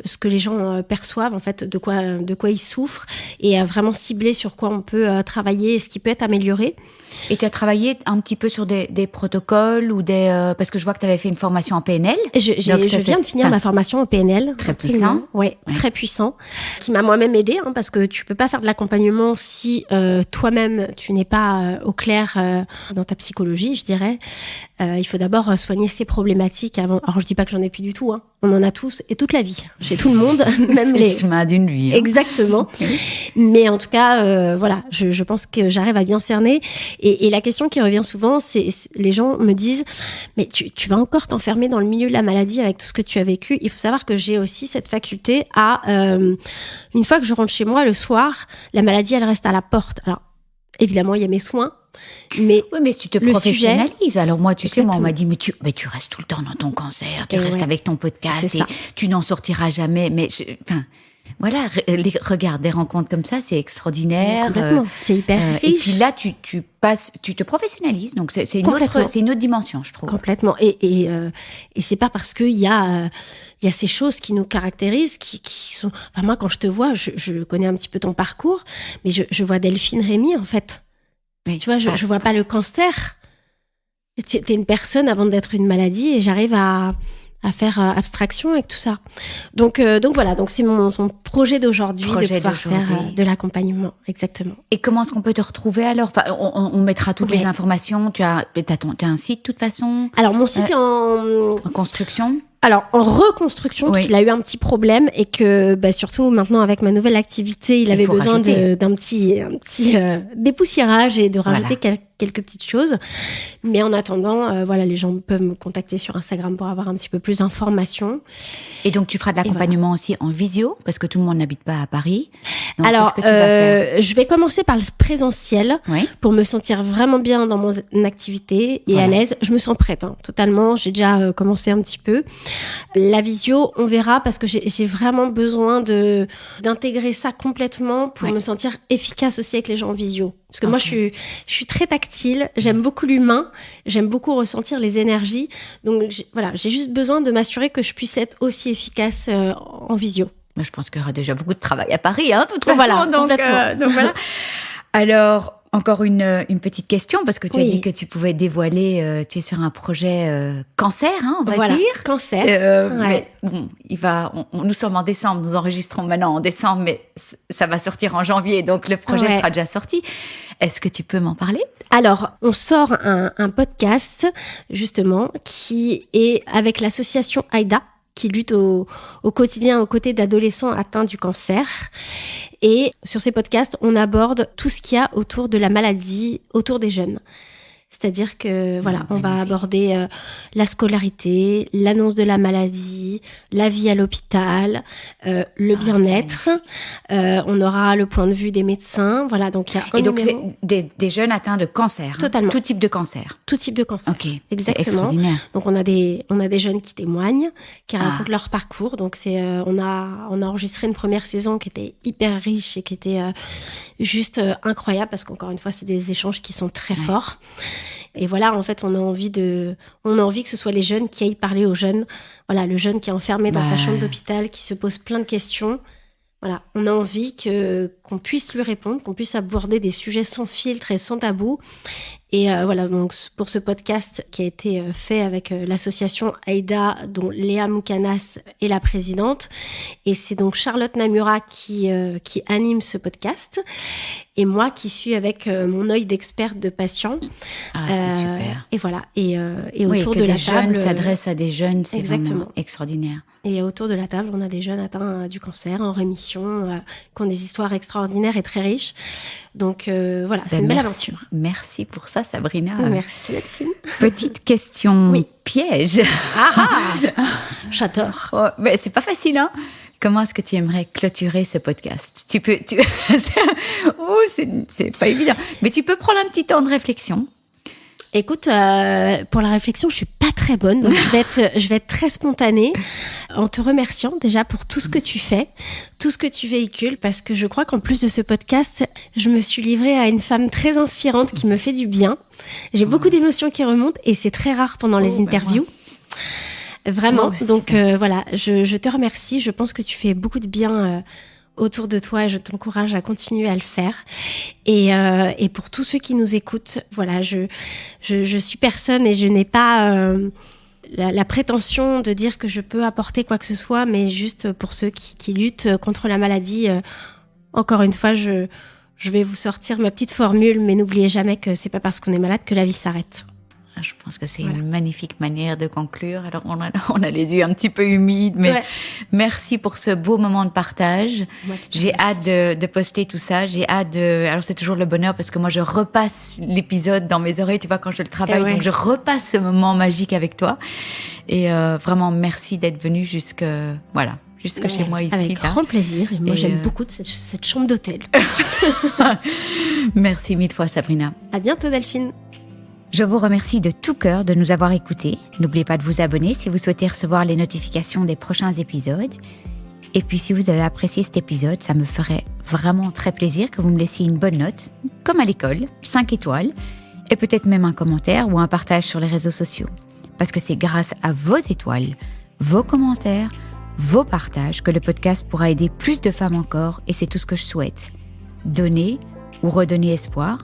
ce que les gens perçoivent, en fait, de quoi ils souffrent, et vraiment cibler sur quoi on peut travailler et ce qui peut être amélioré. Et tu as travaillé un petit peu sur des protocoles ou parce que je vois que tu avais fait une formation en PNL. Je viens de finir ma formation en PNL. Très puissant. Ouais, très puissant. Qui m'a moi-même aidée, parce que tu peux pas faire de l'accompagnement si toi-même tu n'es pas au clair dans ta psychologie, je dirais. Il faut d'abord soigner ses problématiques avant. Alors je dis pas que j'en ai plus du tout, on en a tous et toute la vie, chez tout le monde, même c'est le chemin d'une vie. Exactement. Mais en tout cas, voilà, je pense que j'arrive à bien cerner. Et la question qui revient souvent, c'est les gens me disent, mais tu vas encore t'enfermer dans le milieu de la maladie avec tout ce que tu as vécu. Il faut savoir que j'ai aussi cette faculté à, une fois que je rentre chez moi le soir, la maladie, elle reste à la porte. Alors, évidemment, il y a mes soins. Mais oui, mais si tu te professionnalises. Sujet, alors moi, tu sais, moi, on m'a dit, mais tu restes tout le temps dans ton cancer, tu restes avec ton podcast et tu n'en sortiras jamais. Mais voilà, regarde, des rencontres comme ça, c'est extraordinaire. Complètement, c'est hyper riche. Et puis là, tu te professionnalises, donc c'est une autre dimension, je trouve. Complètement. Et c'est pas parce qu'il y a ces choses qui nous caractérisent, qui sont. Enfin, moi, quand je te vois, je connais un petit peu ton parcours, mais je vois Delphine Rémy, en fait. Oui. Tu vois, je vois pas le cancer. T'es une personne avant d'être une maladie, et j'arrive à faire abstraction avec tout ça. Donc voilà, donc c'est mon projet d'aujourd'hui de pouvoir faire de l'accompagnement, exactement. Et comment est-ce qu'on peut te retrouver alors ? Enfin, on mettra toutes les informations. Tu as un site de toute façon ? Alors mon site est en construction. Alors, en reconstruction, parce qu'il a eu un petit problème et que, surtout maintenant avec ma nouvelle activité, il avait besoin d'un petit dépoussiérage et de rajouter quelques petites choses. Mais en attendant, les gens peuvent me contacter sur Instagram pour avoir un petit peu plus d'informations. Et donc, tu feras de l'accompagnement aussi en visio, parce que tout le monde n'habite pas à Paris. Donc, alors, qu'est-ce que tu vas faire ? Je vais commencer par le présentiel pour me sentir vraiment bien dans mon activité et à l'aise. Je me sens prête, totalement. J'ai déjà commencé un petit peu. La visio, on verra, parce que j'ai vraiment besoin d'intégrer ça complètement pour me sentir efficace aussi avec les gens en visio. Parce que moi, je suis très tactile, j'aime beaucoup l'humain, j'aime beaucoup ressentir les énergies. Donc j'ai juste besoin de m'assurer que je puisse être aussi efficace en visio. Je pense qu'il y aura déjà beaucoup de travail à Paris, de toute façon. Voilà, donc voilà. Alors, encore une petite question, parce que tu as dit que tu pouvais dévoiler, tu es sur un projet cancer, on va dire. Cancer. Mais bon, nous sommes en décembre, nous enregistrons maintenant en décembre, mais ça va sortir en janvier, donc le projet sera déjà sorti. Est-ce que tu peux m'en parler ? Alors, on sort un podcast, justement, qui est avec l'association AIDA, qui lutte au quotidien aux côtés d'adolescents atteints du cancer. Et sur ces podcasts, on aborde tout ce qu'il y a autour de la maladie, autour des jeunes. C'est-à-dire que on va aborder la scolarité, l'annonce de la maladie, la vie à l'hôpital, le bien-être. On aura le point de vue des médecins. Voilà, donc il y a un donc numéro. c'est des jeunes atteints de cancer. Totalement. Tout type de cancer. Tout type de cancer. Ok. Exactement. C'est extraordinaire. Donc on a des jeunes qui témoignent, qui racontent leur parcours. Donc on a enregistré une première saison qui était hyper riche et qui était juste incroyable, parce qu'encore une fois, c'est des échanges qui sont très forts. Et voilà, en fait, on a envie que ce soit les jeunes qui aillent parler aux jeunes. Voilà, le jeune qui est enfermé dans sa chambre d'hôpital, qui se pose plein de questions. Voilà, on a envie qu'on puisse lui répondre, qu'on puisse aborder des sujets sans filtre et sans tabou. Et donc pour ce podcast qui a été fait avec l'association AIDA, dont Léa Moukanas est la présidente, et c'est donc Charlotte Namura qui anime ce podcast, et moi qui suis avec mon œil d'experte de patient. C'est super. Et voilà, et autour de la table, jeunes s'adressent à des jeunes, c'est vraiment extraordinaire. Et autour de la table, on a des jeunes atteints du cancer, en rémission, qui ont des histoires extraordinaires et très riches. Donc c'est une belle aventure. Merci pour ça, Sabrina. Merci, Delphine. Petite question piège. J'adore. Oh, mais c'est pas facile, Comment est-ce que tu aimerais clôturer ce podcast ? C'est pas évident. Mais tu peux prendre un petit temps de réflexion. Écoute, pour la réflexion, je suis pas très bonne, donc je vais être très spontanée en te remerciant déjà pour tout ce que tu fais, tout ce que tu véhicules, parce que je crois qu'en plus de ce podcast, je me suis livrée à une femme très inspirante qui me fait du bien. J'ai beaucoup d'émotions qui remontent, et c'est très rare pendant les interviews. Vraiment. Donc voilà, je te remercie. Je pense que tu fais beaucoup de bien autour de toi et je t'encourage à continuer à le faire. Et pour tous ceux qui nous écoutent, voilà, je suis personne et je n'ai pas la prétention de dire que je peux apporter quoi que ce soit, mais juste pour ceux qui luttent contre la maladie, encore une fois, je vais vous sortir ma petite formule, mais n'oubliez jamais que c'est pas parce qu'on est malade que la vie s'arrête. Je pense que c'est une magnifique manière de conclure. Alors, on a les yeux un petit peu humides, mais merci pour ce beau moment de partage. J'ai hâte de poster tout ça. Alors, c'est toujours le bonheur parce que moi, je repasse l'épisode dans mes oreilles, tu vois, quand je le travaille. Donc, je repasse ce moment magique avec toi. Et vraiment, merci d'être venu jusque chez moi ici. Avec grand plaisir. Et moi, j'aime beaucoup cette chambre d'hôtel. Merci mille fois, Sabrina. À bientôt, Delphine. Je vous remercie de tout cœur de nous avoir écoutés. N'oubliez pas de vous abonner si vous souhaitez recevoir les notifications des prochains épisodes. Et puis, si vous avez apprécié cet épisode, ça me ferait vraiment très plaisir que vous me laissiez une bonne note, comme à l'école, 5 étoiles, et peut-être même un commentaire ou un partage sur les réseaux sociaux. Parce que c'est grâce à vos étoiles, vos commentaires, vos partages que le podcast pourra aider plus de femmes encore, et c'est tout ce que je souhaite. Donner ou redonner espoir,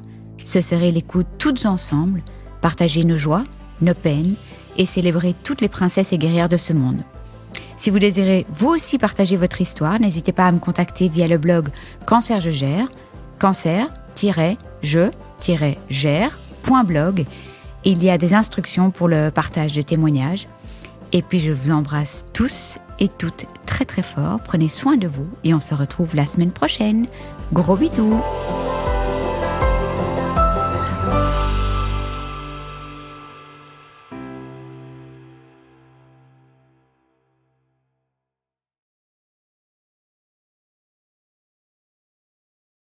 se serrer les coudes toutes ensemble, partager nos joies, nos peines et célébrer toutes les princesses et guerrières de ce monde. Si vous désirez vous aussi partager votre histoire, n'hésitez pas à me contacter via le blog Cancer je gère, cancer-je-gère.blog. Il y a des instructions pour le partage de témoignages. Et puis je vous embrasse tous et toutes très très fort. Prenez soin de vous et on se retrouve la semaine prochaine. Gros bisous!